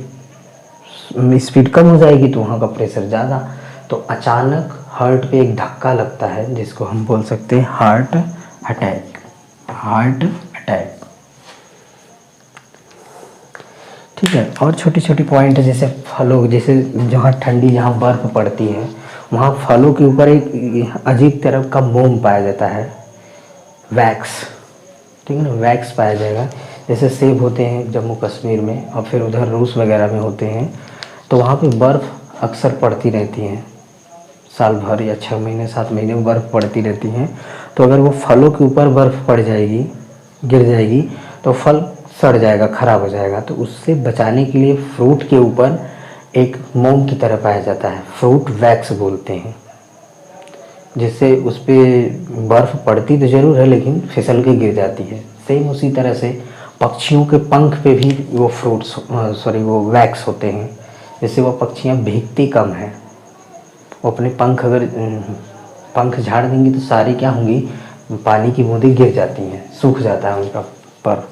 स्पीड कम हो जाएगी तो वहाँ का प्रेशर ज़्यादा। तो अचानक हार्ट पे एक धक्का लगता है जिसको हम बोल सकते हैं हार्ट अटैक। हार्ट अटैक, ठीक है। और छोटी छोटी पॉइंट है, जैसे फलों, जैसे जहाँ ठंडी, जहाँ बर्फ़ पड़ती है वहाँ फलों के ऊपर एक अजीब तरह का मोम पाया जाता है, वैक्स, ठीक है ना, वैक्स पाया जाएगा। जैसे सेब होते हैं जम्मू कश्मीर में और फिर उधर रूस वगैरह में होते हैं, तो वहाँ पे बर्फ़ अक्सर पड़ती रहती है, साल भर या 6 महीने 7 महीने में बर्फ़ पड़ती रहती है। तो अगर वो फलों के ऊपर बर्फ़ पड़ जाएगी, गिर जाएगी, तो फल सड़ जाएगा, ख़राब हो जाएगा। तो उससे बचाने के लिए फ्रूट के ऊपर एक मोम की तरह पाया जाता है, फ्रूट वैक्स बोलते हैं, जिससे उस पर बर्फ़ पड़ती तो ज़रूर है लेकिन फिसल के गिर जाती है। सेम उसी तरह से पक्षियों के पंख पे भी वो वो वैक्स होते हैं, जिससे वो पक्षियाँ भीगती कम हैं। वो अपने पंख अगर पंख झाड़ देंगी तो सारी क्या होंगी, पानी की बूंदें गिर जाती हैं, सूख जाता है उनका पर,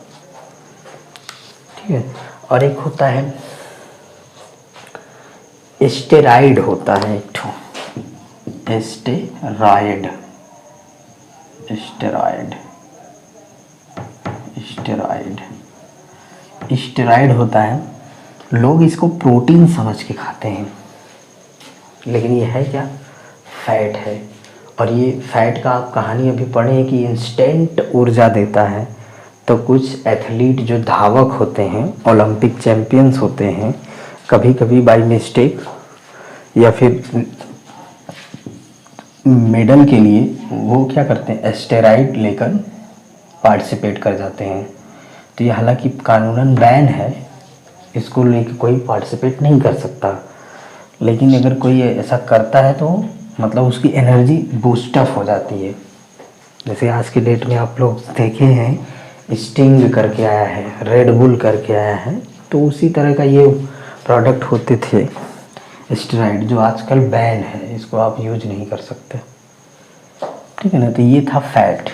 ठीक है। और एक होता है स्टेराइड, होता है एक ठो स्टेराइड, स्टेराइड, स्टेराइड, स्टेराइड होता है। लोग इसको प्रोटीन समझ के खाते हैं, लेकिन ये है क्या, फैट है। और ये फैट का आप कहानी अभी पढ़े हैं कि इंस्टेंट ऊर्जा देता है। तो कुछ एथलीट जो धावक होते हैं, ओलंपिक चैम्पियंस होते हैं, कभी कभी बाय मिस्टेक या फिर मेडल के लिए वो क्या करते हैं, स्टेरॉइड लेकर पार्टिसिपेट कर जाते हैं। तो ये हालांकि कानूनन बैन है, इसको लेकर कोई पार्टिसिपेट नहीं कर सकता, लेकिन अगर कोई ऐसा करता है तो मतलब उसकी एनर्जी बूस्टअप हो जाती है। जैसे आज के डेट में आप लोग देखे हैं स्टिंग करके आया है, रेड बुल करके आया है, तो उसी तरह का ये प्रोडक्ट होते थे स्टेरॉइड, जो आजकल बैन है, इसको आप यूज नहीं कर सकते, ठीक है ना। तो ये था फैट।